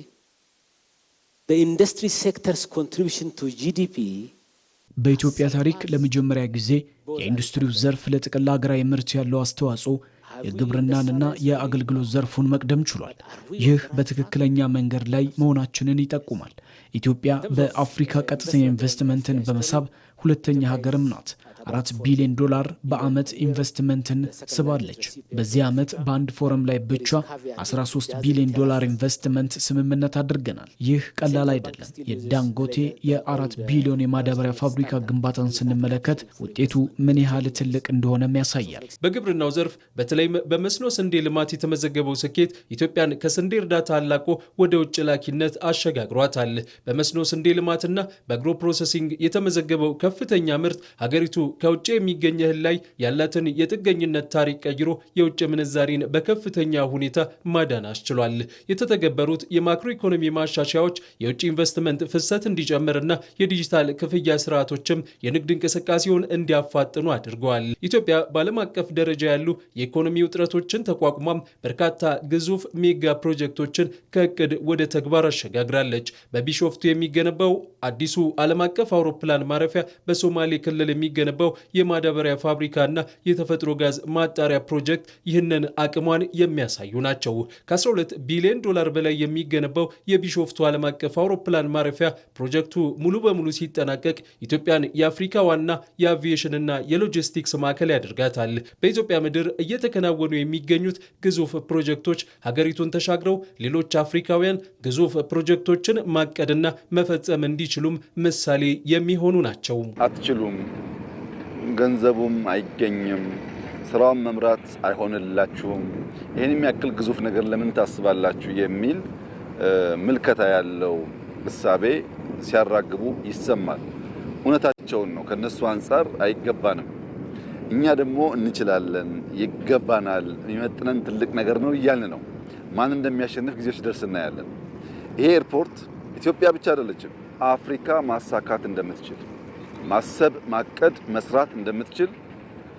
the industry sector's contribution to GDP በኢትዮጵያ ታሪክ ለመጀመሪያ ጊዜ የኢንዱስትሪው ዘርፍ ለጥቅል ሀገራዊ ምርት ያለው አስተዋጽኦ የግብርናንና የአገልግሎት ዘርፉን መቅደም ችሏል። ይህ በትክክለኛ መንገድ ላይ መሆናችንን ይጠቁማል። ኢትዮጵያ በአፍሪካ ቀጥተኛ ኢንቨስትመንትን በመሳብ ሁለተኛ ሀገርም ናት። 4 ቢሊዮን ዶላር በዓመት ኢንቨስትመንትን ስባለች። በዚህ ዓመት በአንድ ፎረም ላይ ብቻ 13 ቢሊዮን ዶላር ኢንቨስትመንት ስምምነት አድርገናል። ይህ ቀላል አይደለም። የዳንጎቴ የ4 ቢሊዮን የማዳበሪያ ፋብሪካ ግንባታን ስንመለከት ውጤቱ ምን ያህል ትልቅ እንደሆነም ያሳያል። በግብርናው ዘርፍ በተለይም በመስኖ ስንዴ ልማት የተመዘገበው ስኬት ኢትዮጵያን ከስንዴ እርዳታ አላቆ ወደ ውጭ ላኪነት አሸጋግሯታል። በመስኖ ስንዴ ልማትና በአግሮ ፕሮሰሲንግ የተመዘገበው ከፍተኛ ምርት ሀገሪቱ ከውጭ የሚገኝ እህል ላይ ያላትን የጥገኝነት ታሪክ ቀይሮ የውጭ ምንዛሪን በከፍተኛ ሁኔታ ማዳን አስችሏል። የተተገበሩት የማክሮ ኢኮኖሚ ማሻሻያዎች የውጭ ኢንቨስትመንት ፍሰት እንዲጨምርና የዲጂታል ክፍያ ስርዓቶችም የንግድ እንቅስቃሴውን እንዲያፋጥኑ አድርገዋል። ኢትዮጵያ በዓለም አቀፍ ደረጃ ያሉ የኢኮኖሚ ውጥረቶችን ተቋቁማም በርካታ ግዙፍ ሜጋ ፕሮጀክቶችን ከእቅድ ወደ ተግባር አሸጋግራለች። በቢሾፍቱ የሚገነባው አዲሱ ዓለም አቀፍ አውሮፕላን ማረፊያ፣ በሶማሌ ክልል የሚገነባው የማዳበሪያ ፋብሪካና የተፈጥሮ ጋዝ ማጣሪያ ፕሮጀክት ይህንን አቅሟን የሚያሳዩ ናቸው። ከ12 ቢሊዮን ዶላር በላይ የሚገነባው የቢሾፍቱ ዓለም አቀፍ አውሮፕላን ማረፊያ ፕሮጀክቱ ሙሉ በሙሉ ሲጠናቀቅ ኢትዮጵያን የአፍሪካ ዋና የአቪዬሽንና የሎጂስቲክስ ማዕከል ያደርጋታል። በኢትዮጵያ ምድር እየተከናወኑ የሚገኙት ግዙፍ ፕሮጀክቶች ሀገሪቱን ተሻግረው ሌሎች አፍሪካውያን ግዙፍ ፕሮጀክቶችን ማቀድና መፈጸም እንዲችሉም ምሳሌ የሚሆኑ ናቸው። አትችሉም፣ ገንዘቡም አይገኝም፣ ስራውን መምራት አይሆንላችሁም፣ ይህን የሚያክል ግዙፍ ነገር ለምን ታስባላችሁ የሚል ምልከታ ያለው እሳቤ ሲያራግቡ ይሰማል። እውነታቸውን ነው። ከነሱ አንጻር አይገባንም። እኛ ደግሞ እንችላለን፣ ይገባናል፣ የሚመጥነን ትልቅ ነገር ነው እያልን ነው። ማን እንደሚያሸንፍ ጊዜው ሲደርስ እናያለን። ይሄ ኤርፖርት ኢትዮጵያ ብቻ አይደለችም፣ አፍሪካ ማሳካት እንደምትችል፣ ማሰብ፣ ማቀድ፣ መስራት እንደምትችል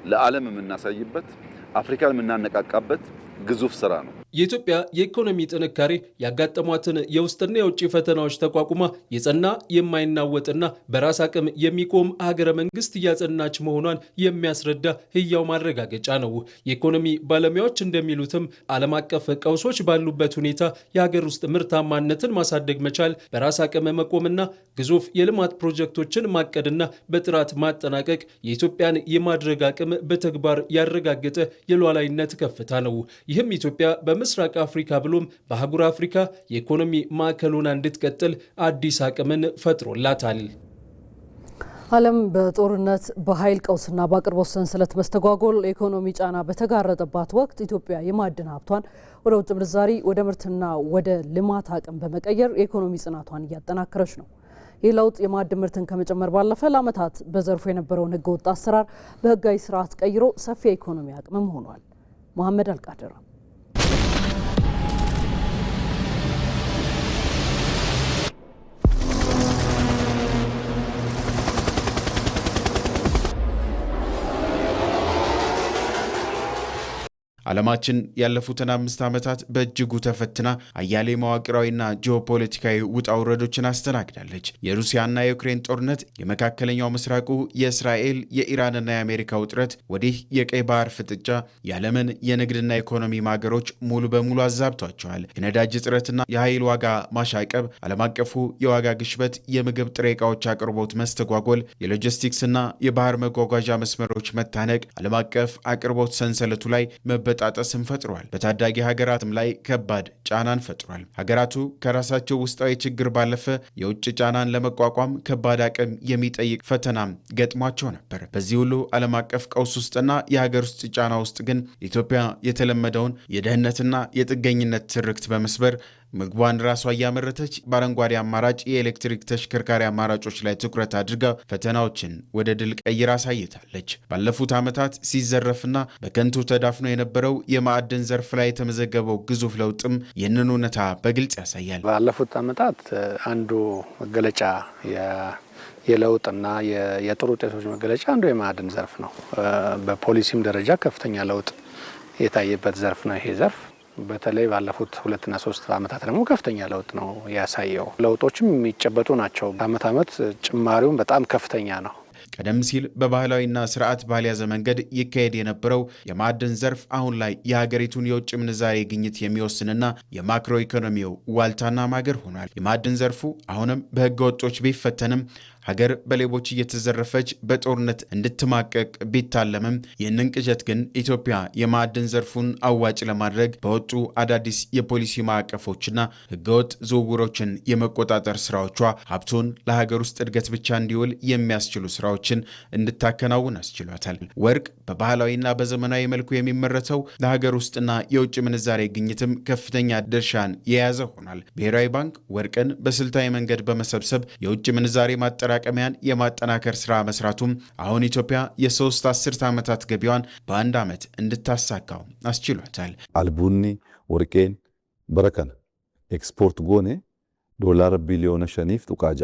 ለዓለም የምናሳይበት፣ አፍሪካን የምናነቃቃበት ግዙፍ ስራ ነው። የኢትዮጵያ የኢኮኖሚ ጥንካሬ ያጋጠሟትን የውስጥና የውጭ ፈተናዎች ተቋቁማ የጸና የማይናወጥና በራስ አቅም የሚቆም ሀገረ መንግስት እያጸናች መሆኗን የሚያስረዳ ህያው ማረጋገጫ ነው። የኢኮኖሚ ባለሙያዎች እንደሚሉትም ዓለም አቀፍ ቀውሶች ባሉበት ሁኔታ የሀገር ውስጥ ምርታማነትን ማሳደግ መቻል፣ በራስ አቅም መቆምና ግዙፍ የልማት ፕሮጀክቶችን ማቀድና በጥራት ማጠናቀቅ የኢትዮጵያን የማድረግ አቅም በተግባር ያረጋገጠ የሉዓላዊነት ከፍታ ነው። ይህም ኢትዮጵያ በምስራቅ አፍሪካ ብሎም በአህጉር አፍሪካ የኢኮኖሚ ማዕከል ሆና እንድትቀጥል አዲስ አቅምን ፈጥሮላታል። ዓለም በጦርነት በኃይል ቀውስና በአቅርቦት ሰንሰለት መስተጓጎል የኢኮኖሚ ጫና በተጋረጠባት ወቅት ኢትዮጵያ የማዕድን ሀብቷን ወደ ውጭ ምንዛሪ፣ ወደ ምርትና ወደ ልማት አቅም በመቀየር የኢኮኖሚ ጽናቷን እያጠናከረች ነው። ይህ ለውጥ የማዕድን ምርትን ከመጨመር ባለፈ ለዓመታት በዘርፉ የነበረውን ህገወጥ አሰራር በህጋዊ ስርዓት ቀይሮ ሰፊ የኢኮኖሚ አቅምም ሆኗል። መሐመድ አልቃድር ዓለማችን ያለፉትን 5 ዓመታት በእጅጉ ተፈትና አያሌ መዋቅራዊና ጂኦፖለቲካዊ ውጣ ውረዶችን አስተናግዳለች። የሩሲያና የዩክሬን ጦርነት፣ የመካከለኛው ምስራቁ የእስራኤል የኢራንና የአሜሪካ ውጥረት፣ ወዲህ የቀይ ባህር ፍጥጫ የዓለምን የንግድና ኢኮኖሚ ማገሮች ሙሉ በሙሉ አዛብቷቸዋል። የነዳጅ እጥረትና የኃይል ዋጋ ማሻቀብ፣ ዓለም አቀፉ የዋጋ ግሽበት፣ የምግብ ጥሬ ዕቃዎች አቅርቦት መስተጓጎል፣ የሎጂስቲክስና የባህር መጓጓዣ መስመሮች መታነቅ ዓለም አቀፍ አቅርቦት ሰንሰለቱ ላይ መበጣጠስን ፈጥሯል። በታዳጊ ሀገራትም ላይ ከባድ ጫናን ፈጥሯል። ሀገራቱ ከራሳቸው ውስጣዊ ችግር ባለፈ የውጭ ጫናን ለመቋቋም ከባድ አቅም የሚጠይቅ ፈተናም ገጥሟቸው ነበር። በዚህ ሁሉ ዓለም አቀፍ ቀውስ ውስጥና የሀገር ውስጥ ጫና ውስጥ ግን ኢትዮጵያ የተለመደውን የደህንነትና የጥገኝነት ትርክት በመስበር ምግቧን ራሷ እያመረተች በአረንጓዴ አማራጭ የኤሌክትሪክ ተሽከርካሪ አማራጮች ላይ ትኩረት አድርጋ ፈተናዎችን ወደ ድል ቀይራ አሳይታለች። ባለፉት ዓመታት ሲዘረፍና በከንቱ ተዳፍኖ የነበረው የማዕድን ዘርፍ ላይ የተመዘገበው ግዙፍ ለውጥም ይህንን እውነታ በግልጽ ያሳያል። ባለፉት ዓመታት አንዱ መገለጫ የለውጥና የጥሩ ውጤቶች መገለጫ አንዱ የማዕድን ዘርፍ ነው። በፖሊሲም ደረጃ ከፍተኛ ለውጥ የታየበት ዘርፍ ነው ይሄ ዘርፍ። በተለይ ባለፉት 2 እና 3 ዓመታት ደግሞ ከፍተኛ ለውጥ ነው ያሳየው። ለውጦችም የሚጨበጡ ናቸው። ዓመት ዓመት ጭማሪውም በጣም ከፍተኛ ነው። ቀደም ሲል በባህላዊና ስርዓት ባልያዘ መንገድ ይካሄድ የነበረው የማዕድን ዘርፍ አሁን ላይ የሀገሪቱን የውጭ ምንዛሬ ግኝት የሚወስንና የማክሮ ኢኮኖሚው ዋልታና ማገር ሆኗል። የማዕድን ዘርፉ አሁንም በህገ ወጦች ቢፈተንም ሀገር በሌቦች እየተዘረፈች በጦርነት እንድትማቀቅ ቢታለምም ይህንን ቅዠት ግን ኢትዮጵያ የማዕድን ዘርፉን አዋጭ ለማድረግ በወጡ አዳዲስ የፖሊሲ ማዕቀፎችና ህገወጥ ዝውውሮችን የመቆጣጠር ስራዎቿ ሀብቱን ለሀገር ውስጥ እድገት ብቻ እንዲውል የሚያስችሉ ስራዎችን እንድታከናውን አስችሏታል። ወርቅ በባህላዊና በዘመናዊ መልኩ የሚመረተው ለሀገር ውስጥና የውጭ ምንዛሬ ግኝትም ከፍተኛ ድርሻን የያዘ ሆኗል። ብሔራዊ ባንክ ወርቅን በስልታዊ መንገድ በመሰብሰብ የውጭ ምንዛሬ ማጠራ ማጠራቀሚያን የማጠናከር ስራ መስራቱም አሁን ኢትዮጵያ የ3 አስርት ዓመታት ገቢዋን በአንድ ዓመት እንድታሳካው አስችሏታል። አልቡኒ ወርቄን በረከን ኤክስፖርት ጎኔ ዶላር ቢሊዮን ሸኒፍ ጡቃጃ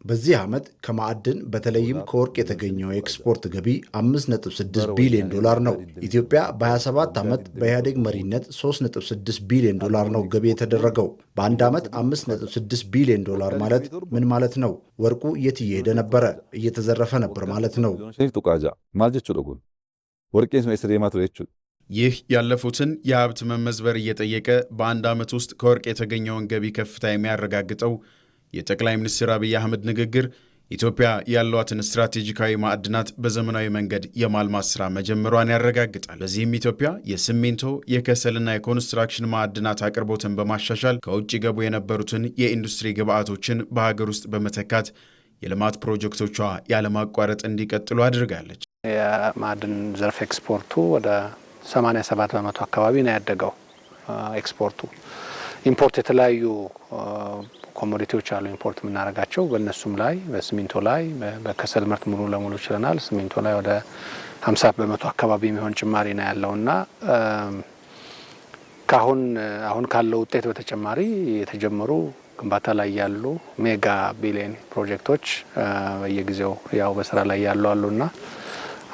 በዚህ ዓመት ከማዕድን በተለይም ከወርቅ የተገኘው ኤክስፖርት ገቢ 5.6 ቢሊዮን ዶላር ነው። ኢትዮጵያ በ27 ዓመት በኢህአዴግ መሪነት 3.6 ቢሊዮን ዶላር ነው ገቢ የተደረገው። በአንድ ዓመት 5.6 ቢሊዮን ዶላር ማለት ምን ማለት ነው? ወርቁ የት እየሄደ ነበረ? እየተዘረፈ ነበር ማለት ነው። ጡቃጃ ማልጀቹ ደጉን ወርቄን ነው የስሬማቱ ለቹ ይህ ያለፉትን የሀብት መመዝበር እየጠየቀ በአንድ ዓመት ውስጥ ከወርቅ የተገኘውን ገቢ ከፍታ የሚያረጋግጠው የጠቅላይ ሚኒስትር አብይ አህመድ ንግግር ኢትዮጵያ ያሏትን ስትራቴጂካዊ ማዕድናት በዘመናዊ መንገድ የማልማት ስራ መጀመሯን ያረጋግጣል። በዚህም ኢትዮጵያ የሲሚንቶ የከሰልና የኮንስትራክሽን ማዕድናት አቅርቦትን በማሻሻል ከውጭ ገቡ የነበሩትን የኢንዱስትሪ ግብዓቶችን በሀገር ውስጥ በመተካት የልማት ፕሮጀክቶቿ ያለማቋረጥ እንዲቀጥሉ አድርጋለች። የማዕድን ዘርፍ ኤክስፖርቱ ወደ 87 በመቶ አካባቢ ነው ያደገው። ኤክስፖርቱ ኢምፖርት የተለያዩ ኮሞዲቲዎች አሉ ኢምፖርት የምናደርጋቸው በእነሱም ላይ በሲሚንቶ ላይ በከሰል ምርት ሙሉ ለሙሉ ችለናል። ሲሚንቶ ላይ ወደ 50 በመቶ አካባቢ የሚሆን ጭማሪ ነው ያለውና አሁን ካለው ውጤት በተጨማሪ የተጀመሩ ግንባታ ላይ ያሉ ሜጋ ቢሊየን ፕሮጀክቶች በየጊዜው ያው በስራ ላይ ያሉ አሉና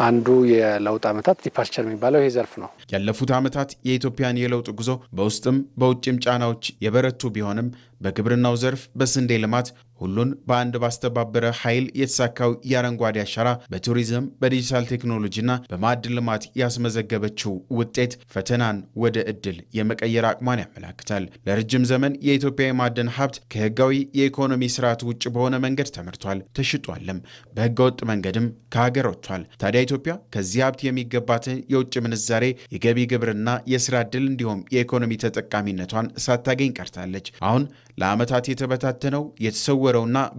አንዱ የለውጥ ዓመታት ዲፓርቸር የሚባለው ይሄ ዘርፍ ነው። ያለፉት ዓመታት የኢትዮጵያን የለውጥ ጉዞ በውስጥም በውጭም ጫናዎች የበረቱ ቢሆንም በግብርናው ዘርፍ በስንዴ ልማት ሁሉን በአንድ ባስተባበረ ኃይል የተሳካው የአረንጓዴ አሻራ በቱሪዝም በዲጂታል ቴክኖሎጂና በማዕድን ልማት ያስመዘገበችው ውጤት ፈተናን ወደ ዕድል የመቀየር አቅሟን ያመላክታል። ለረጅም ዘመን የኢትዮጵያ የማዕድን ሀብት ከህጋዊ የኢኮኖሚ ስርዓት ውጭ በሆነ መንገድ ተመርቷል፣ ተሽጧልም፣ በህገወጥ መንገድም ከሀገር ወጥቷል። ታዲያ ኢትዮጵያ ከዚህ ሀብት የሚገባትን የውጭ ምንዛሬ፣ የገቢ ግብርና፣ የስራ ዕድል እንዲሁም የኢኮኖሚ ተጠቃሚነቷን ሳታገኝ ቀርታለች። አሁን ለዓመታት የተበታተነው የተሰወረውና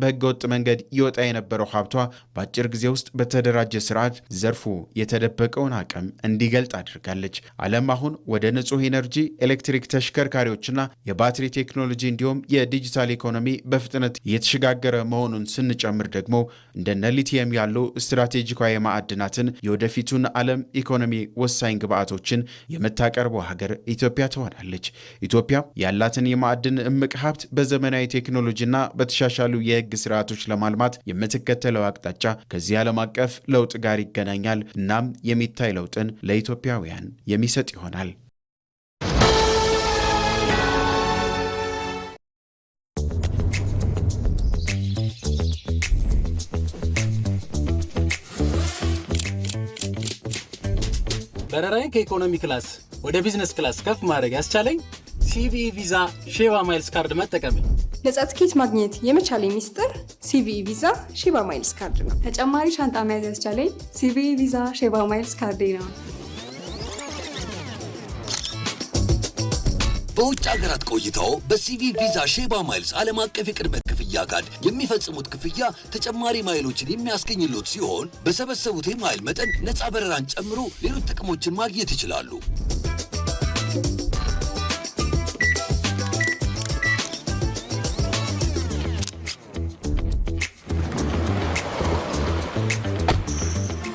በህገወጥ መንገድ ይወጣ የነበረው ሀብቷ በአጭር ጊዜ ውስጥ በተደራጀ ስርዓት ዘርፉ የተደበቀውን አቅም እንዲገልጥ አድርጋለች። ዓለም አሁን ወደ ንጹህ ኢነርጂ፣ ኤሌክትሪክ ተሽከርካሪዎችና የባትሪ ቴክኖሎጂ እንዲሁም የዲጂታል ኢኮኖሚ በፍጥነት እየተሸጋገረ መሆኑን ስንጨምር ደግሞ እንደነ ሊቲየም ያሉ ስትራቴጂካዊ ማዕድናትን የወደፊቱን ዓለም ኢኮኖሚ ወሳኝ ግብዓቶችን የምታቀርበው ሀገር ኢትዮጵያ ትሆናለች። ኢትዮጵያ ያላትን የማዕድን እምቅ ሀብት በዘመናዊ ቴክኖሎጂና በተሻሻሉ የህግ ስርዓቶች ለማልማት የምትከተለው አቅጣጫ ከዚህ ዓለም አቀፍ ለውጥ ጋር ይገናኛል። እናም የሚታይ ለውጥን ለኢትዮጵያውያን የሚሰጥ ይሆናል። በረራዬን ከኢኮኖሚ ክላስ ወደ ቢዝነስ ክላስ ከፍ ማድረግ ያስቻለኝ ሲቪኢ ቪዛ ሼባ ማይልስ ካርድ መጠቀም። ነጻ ትኬት ማግኘት የመቻሌ ሚስጥር ሲቪኢ ቪዛ ሼባ ማይልስ ካርድ ነው። ተጨማሪ ሻንጣ መያዝ ያስቻለኝ ሲቪኢ ቪዛ ሼባ ማይልስ ካርድ ነው። በውጭ ሀገራት ቆይታው በሲቪኢ ቪዛ ሼባ ማይልስ ዓለም አቀፍ የቅድመ ክፍያ ካርድ የሚፈጽሙት ክፍያ ተጨማሪ ማይሎችን የሚያስገኝሎት ሲሆን በሰበሰቡት የማይል መጠን ነጻ በረራን ጨምሮ ሌሎች ጥቅሞችን ማግኘት ይችላሉ።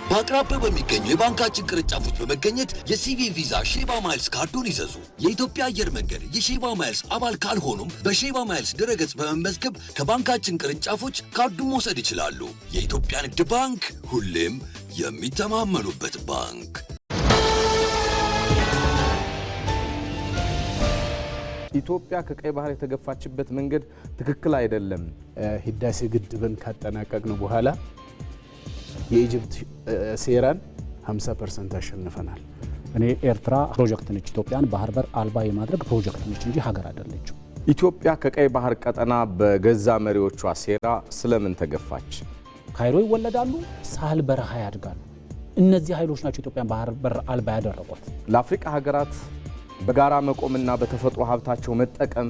በአቅራቢያው በሚገኙ የባንካችን ቅርንጫፎች በመገኘት የሲቪኢ ቪዛ ሼባ ማይልስ ካርዱን ይዘዙ። የኢትዮጵያ አየር መንገድ የሼባ ማይልስ አባል ካልሆኑም በሼባ ማይልስ ድረገጽ በመመዝገብ ከባንካችን ቅርንጫፎች ካርዱን መውሰድ ይችላሉ። የኢትዮጵያ ንግድ ባንክ፣ ሁሌም የሚተማመኑበት ባንክ። ኢትዮጵያ ከቀይ ባህር የተገፋችበት መንገድ ትክክል አይደለም። ህዳሴ ግድብን ካጠናቀቅን በኋላ የኢጅፕት ሴራን 50% አሸንፈናል። እኔ ኤርትራ ፕሮጀክት ነች፣ ኢትዮጵያን ባህር በር አልባ የማድረግ ፕሮጀክት ነች እንጂ ሀገር አይደለችም። ኢትዮጵያ ከቀይ ባህር ቀጠና በገዛ መሪዎቿ ሴራ ስለምን ተገፋች? ካይሮ ይወለዳሉ፣ ሳህል በረሃ ያድጋሉ። እነዚህ ኃይሎች ናቸው ኢትዮጵያን ባህር በር አልባ ያደረጓት። ለአፍሪካ ሀገራት በጋራ መቆምና በተፈጥሮ ሀብታቸው መጠቀም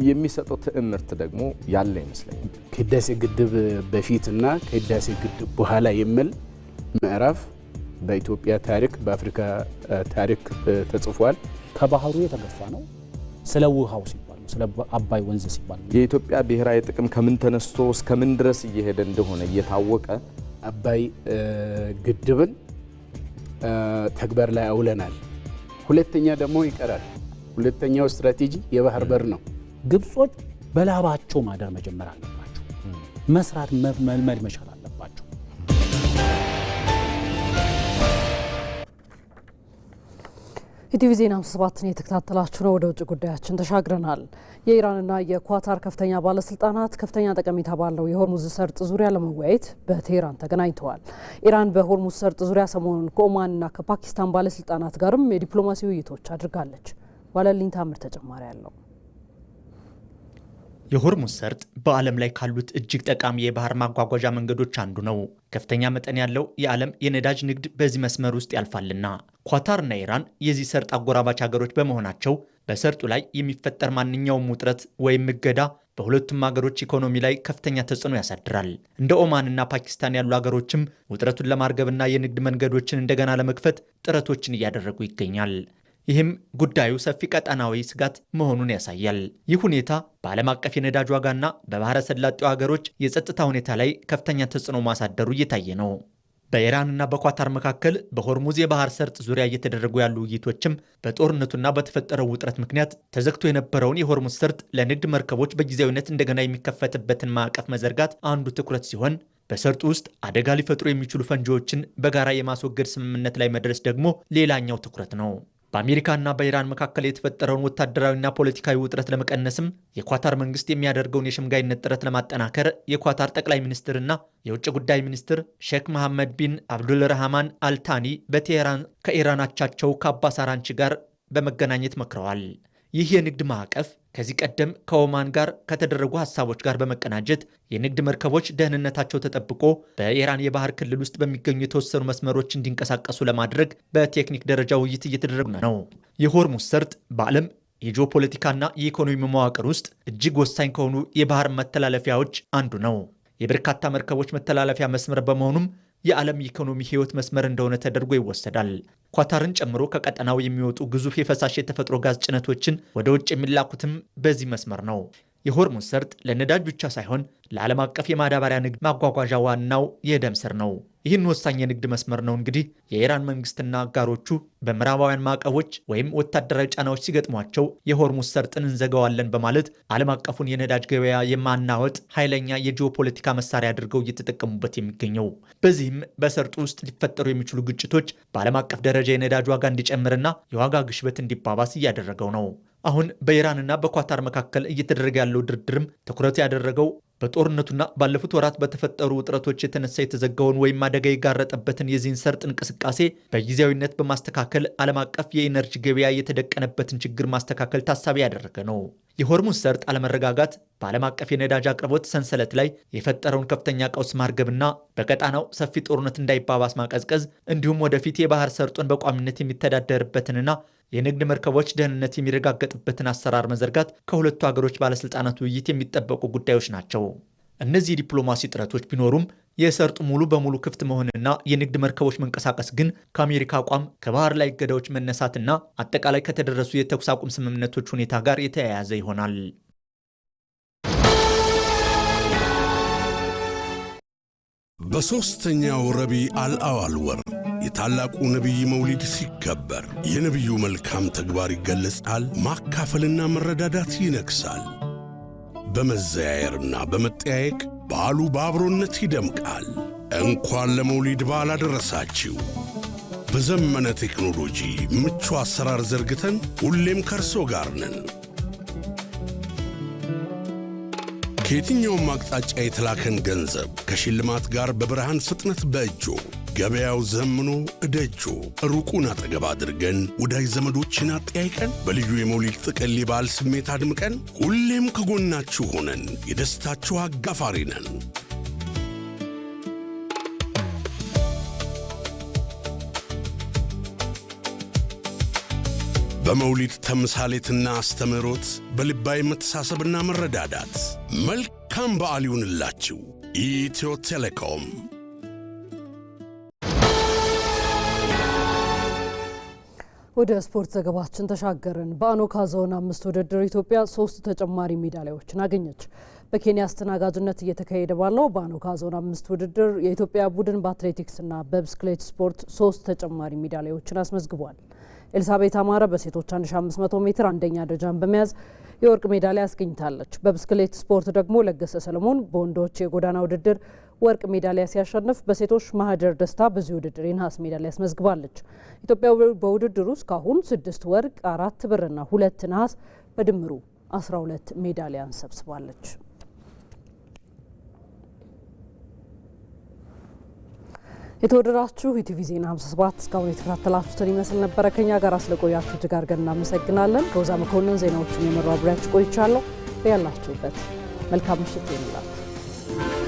የሚሰጠው ትዕምርት ደግሞ ያለ ይመስለኛል። ከህዳሴ ግድብ በፊትና ከህዳሴ ግድብ በኋላ የሚል ምዕራፍ በኢትዮጵያ ታሪክ በአፍሪካ ታሪክ ተጽፏል። ከባህሩ የተገፋ ነው ስለ ውሃው ሲባል ስለ አባይ ወንዝ ሲባል የኢትዮጵያ ብሔራዊ ጥቅም ከምን ተነስቶ እስከ ምን ድረስ እየሄደ እንደሆነ እየታወቀ አባይ ግድብን ተግባር ላይ አውለናል። ሁለተኛ ደግሞ ይቀራል። ሁለተኛው ስትራቴጂ የባህር በር ነው። ግብጾች በላባቸው ማደር መጀመር አለባቸው። መስራት መልመድ መቻል አለባቸው። ኢቲቪ ዜና 57ን የተከታተላችሁ ነው። ወደ ውጭ ጉዳያችን ተሻግረናል። የኢራንና የኳታር ከፍተኛ ባለስልጣናት ከፍተኛ ጠቀሜታ ባለው የሆርሙዝ ሰርጥ ዙሪያ ለመወያየት በቴህራን ተገናኝተዋል። ኢራን በሆርሙዝ ሰርጥ ዙሪያ ሰሞኑን ከኦማንና ከፓኪስታን ባለስልጣናት ጋርም የዲፕሎማሲ ውይይቶች አድርጋለች። ዋለልኝ ታምር ተጨማሪ ያለው። የሆርሙዝ ሰርጥ በዓለም ላይ ካሉት እጅግ ጠቃሚ የባህር ማጓጓዣ መንገዶች አንዱ ነው። ከፍተኛ መጠን ያለው የዓለም የነዳጅ ንግድ በዚህ መስመር ውስጥ ያልፋልና ኳታርና ኢራን የዚህ ሰርጥ አጎራባች ሀገሮች በመሆናቸው በሰርጡ ላይ የሚፈጠር ማንኛውም ውጥረት ወይም እገዳ በሁለቱም ሀገሮች ኢኮኖሚ ላይ ከፍተኛ ተጽዕኖ ያሳድራል። እንደ ኦማንና ፓኪስታን ያሉ ሀገሮችም ውጥረቱን ለማርገብና የንግድ መንገዶችን እንደገና ለመክፈት ጥረቶችን እያደረጉ ይገኛል። ይህም ጉዳዩ ሰፊ ቀጠናዊ ስጋት መሆኑን ያሳያል። ይህ ሁኔታ በዓለም አቀፍ የነዳጅ ዋጋና በባህረ ሰላጤው ሀገሮች የጸጥታ ሁኔታ ላይ ከፍተኛ ተጽዕኖ ማሳደሩ እየታየ ነው። በኢራንና በኳታር መካከል በሆርሙዝ የባህር ሰርጥ ዙሪያ እየተደረጉ ያሉ ውይይቶችም በጦርነቱና በተፈጠረው ውጥረት ምክንያት ተዘግቶ የነበረውን የሆርሙዝ ሰርጥ ለንግድ መርከቦች በጊዜያዊነት እንደገና የሚከፈትበትን ማዕቀፍ መዘርጋት አንዱ ትኩረት ሲሆን በሰርጡ ውስጥ አደጋ ሊፈጥሩ የሚችሉ ፈንጂዎችን በጋራ የማስወገድ ስምምነት ላይ መድረስ ደግሞ ሌላኛው ትኩረት ነው። በአሜሪካና በኢራን መካከል የተፈጠረውን ወታደራዊና ፖለቲካዊ ውጥረት ለመቀነስም የኳታር መንግስት የሚያደርገውን የሽምጋይነት ጥረት ለማጠናከር የኳታር ጠቅላይ ሚኒስትርና የውጭ ጉዳይ ሚኒስትር ሼክ መሐመድ ቢን አብዱልረህማን አልታኒ በቴህራን ከኢራን አቻቸው ከአባስ አራንቺ ጋር በመገናኘት መክረዋል። ይህ የንግድ ማዕቀፍ ከዚህ ቀደም ከኦማን ጋር ከተደረጉ ሀሳቦች ጋር በመቀናጀት የንግድ መርከቦች ደህንነታቸው ተጠብቆ በኢራን የባህር ክልል ውስጥ በሚገኙ የተወሰኑ መስመሮች እንዲንቀሳቀሱ ለማድረግ በቴክኒክ ደረጃ ውይይት እየተደረጉ ነው። የሆርሙዝ ሰርጥ በዓለም የጂኦፖለቲካና የኢኮኖሚ መዋቅር ውስጥ እጅግ ወሳኝ ከሆኑ የባህር መተላለፊያዎች አንዱ ነው። የበርካታ መርከቦች መተላለፊያ መስመር በመሆኑም የዓለም ኢኮኖሚ ህይወት መስመር እንደሆነ ተደርጎ ይወሰዳል። ኳታርን ጨምሮ ከቀጠናው የሚወጡ ግዙፍ የፈሳሽ የተፈጥሮ ጋዝ ጭነቶችን ወደ ውጭ የሚላኩትም በዚህ መስመር ነው። የሆርሙዝ ሰርጥ ለነዳጅ ብቻ ሳይሆን ለዓለም አቀፍ የማዳበሪያ ንግድ ማጓጓዣ ዋናው የደም ስር ነው። ይህን ወሳኝ የንግድ መስመር ነው እንግዲህ የኢራን መንግስትና አጋሮቹ በምዕራባውያን ማዕቀቦች ወይም ወታደራዊ ጫናዎች ሲገጥሟቸው የሆርሙዝ ሰርጥን እንዘጋዋለን በማለት ዓለም አቀፉን የነዳጅ ገበያ የማናወጥ ኃይለኛ የጂኦፖለቲካ መሳሪያ አድርገው እየተጠቀሙበት የሚገኘው። በዚህም በሰርጡ ውስጥ ሊፈጠሩ የሚችሉ ግጭቶች በዓለም አቀፍ ደረጃ የነዳጅ ዋጋ እንዲጨምርና የዋጋ ግሽበት እንዲባባስ እያደረገው ነው። አሁን በኢራንና በኳታር መካከል እየተደረገ ያለው ድርድርም ትኩረት ያደረገው በጦርነቱና ባለፉት ወራት በተፈጠሩ ውጥረቶች የተነሳ የተዘጋውን ወይም አደጋ የጋረጠበትን የዚህን ሰርጥ እንቅስቃሴ በጊዜያዊነት በማስተካከል ዓለም አቀፍ የኢነርጂ ገበያ የተደቀነበትን ችግር ማስተካከል ታሳቢ ያደረገ ነው። የሆርሙዝ ሰርጥ አለመረጋጋት በዓለም አቀፍ የነዳጅ አቅርቦት ሰንሰለት ላይ የፈጠረውን ከፍተኛ ቀውስ ማርገብና በቀጣናው ሰፊ ጦርነት እንዳይባባስ ማቀዝቀዝ እንዲሁም ወደፊት የባህር ሰርጡን በቋሚነት የሚተዳደርበትንና የንግድ መርከቦች ደህንነት የሚረጋገጥበትን አሰራር መዘርጋት ከሁለቱ ሀገሮች ባለስልጣናት ውይይት የሚጠበቁ ጉዳዮች ናቸው። እነዚህ ዲፕሎማሲ ጥረቶች ቢኖሩም የሰርጡ ሙሉ በሙሉ ክፍት መሆንና የንግድ መርከቦች መንቀሳቀስ ግን ከአሜሪካ አቋም ከባህር ላይ እገዳዎች መነሳትና አጠቃላይ ከተደረሱ የተኩስ አቁም ስምምነቶች ሁኔታ ጋር የተያያዘ ይሆናል። በሦስተኛው ረቢዕ አልአዋል ወር የታላቁ ነቢይ መውሊድ ሲከበር የነቢዩ መልካም ተግባር ይገለጻል፣ ማካፈልና መረዳዳት ይነግሳል። በመዘያየርና በመጠያየቅ በዓሉ በአብሮነት ይደምቃል። እንኳን ለመውሊድ በዓል አደረሳችሁ። በዘመነ ቴክኖሎጂ ምቹ አሰራር ዘርግተን ሁሌም ከርሶ ጋር ነን። ከየትኛውም አቅጣጫ የተላከን ገንዘብ ከሽልማት ጋር በብርሃን ፍጥነት በእጆ ገበያው ዘምኖ እደጆ ሩቁን አጠገብ አድርገን ወዳጅ ዘመዶችን አጠያይቀን በልዩ የመውሊድ ጥቅል የበዓል ስሜት አድምቀን ሁሌም ከጎናችሁ ሆነን የደስታችሁ አጋፋሪ ነን። በመውሊድ ተምሳሌትና አስተምህሮት በልባዊ መተሳሰብና መረዳዳት መልካም በዓል ይሁንላችሁ። ኢትዮ ቴሌኮም። ወደ ስፖርት ዘገባችን ተሻገርን። በአኖካ ዞን 5 ውድድር ኢትዮጵያ 3 ተጨማሪ ሜዳሊያዎችን አገኘች። በኬንያ አስተናጋጅነት እየተካሄደ ባለው በአኖካ ዞን 5 ውድድር የኢትዮጵያ ቡድን በአትሌቲክስና በብስክሌት ስፖርት 3 ተጨማሪ ሜዳሊያዎችን አስመዝግቧል። ኤልሳቤት አማረ በሴቶች 1500 ሜትር አንደኛ ደረጃን በመያዝ የወርቅ ሜዳሊያ አስገኝታለች። በብስክሌት ስፖርት ደግሞ ለገሰ ሰለሞን በወንዶች የጎዳና ውድድር ወርቅ ሜዳሊያ ሲያሸንፍ በሴቶች ማህደር ደስታ በዚህ ውድድር የነሐስ ሜዳሊያ አስመዝግባለች። ኢትዮጵያ በውድድሩ እስካሁን 6 ወርቅ፣ 4 ብርና 2 ነሐስ በድምሩ 12 ሜዳሊያን ሰብስባለች። የተወደዳችሁ ኢቲቪ ዜና 57 እስካሁን የተከታተላችሁትን ይመስል ነበረ። ከኛ ጋር ስለቆያችሁ እጅግ አድርገን እናመሰግናለን። ሮዛ መኮንን ዜናዎቹን የመራው አብሬያችሁ ቆይቻለሁ። ያላችሁበት መልካም ምሽት ይሁንላችሁ።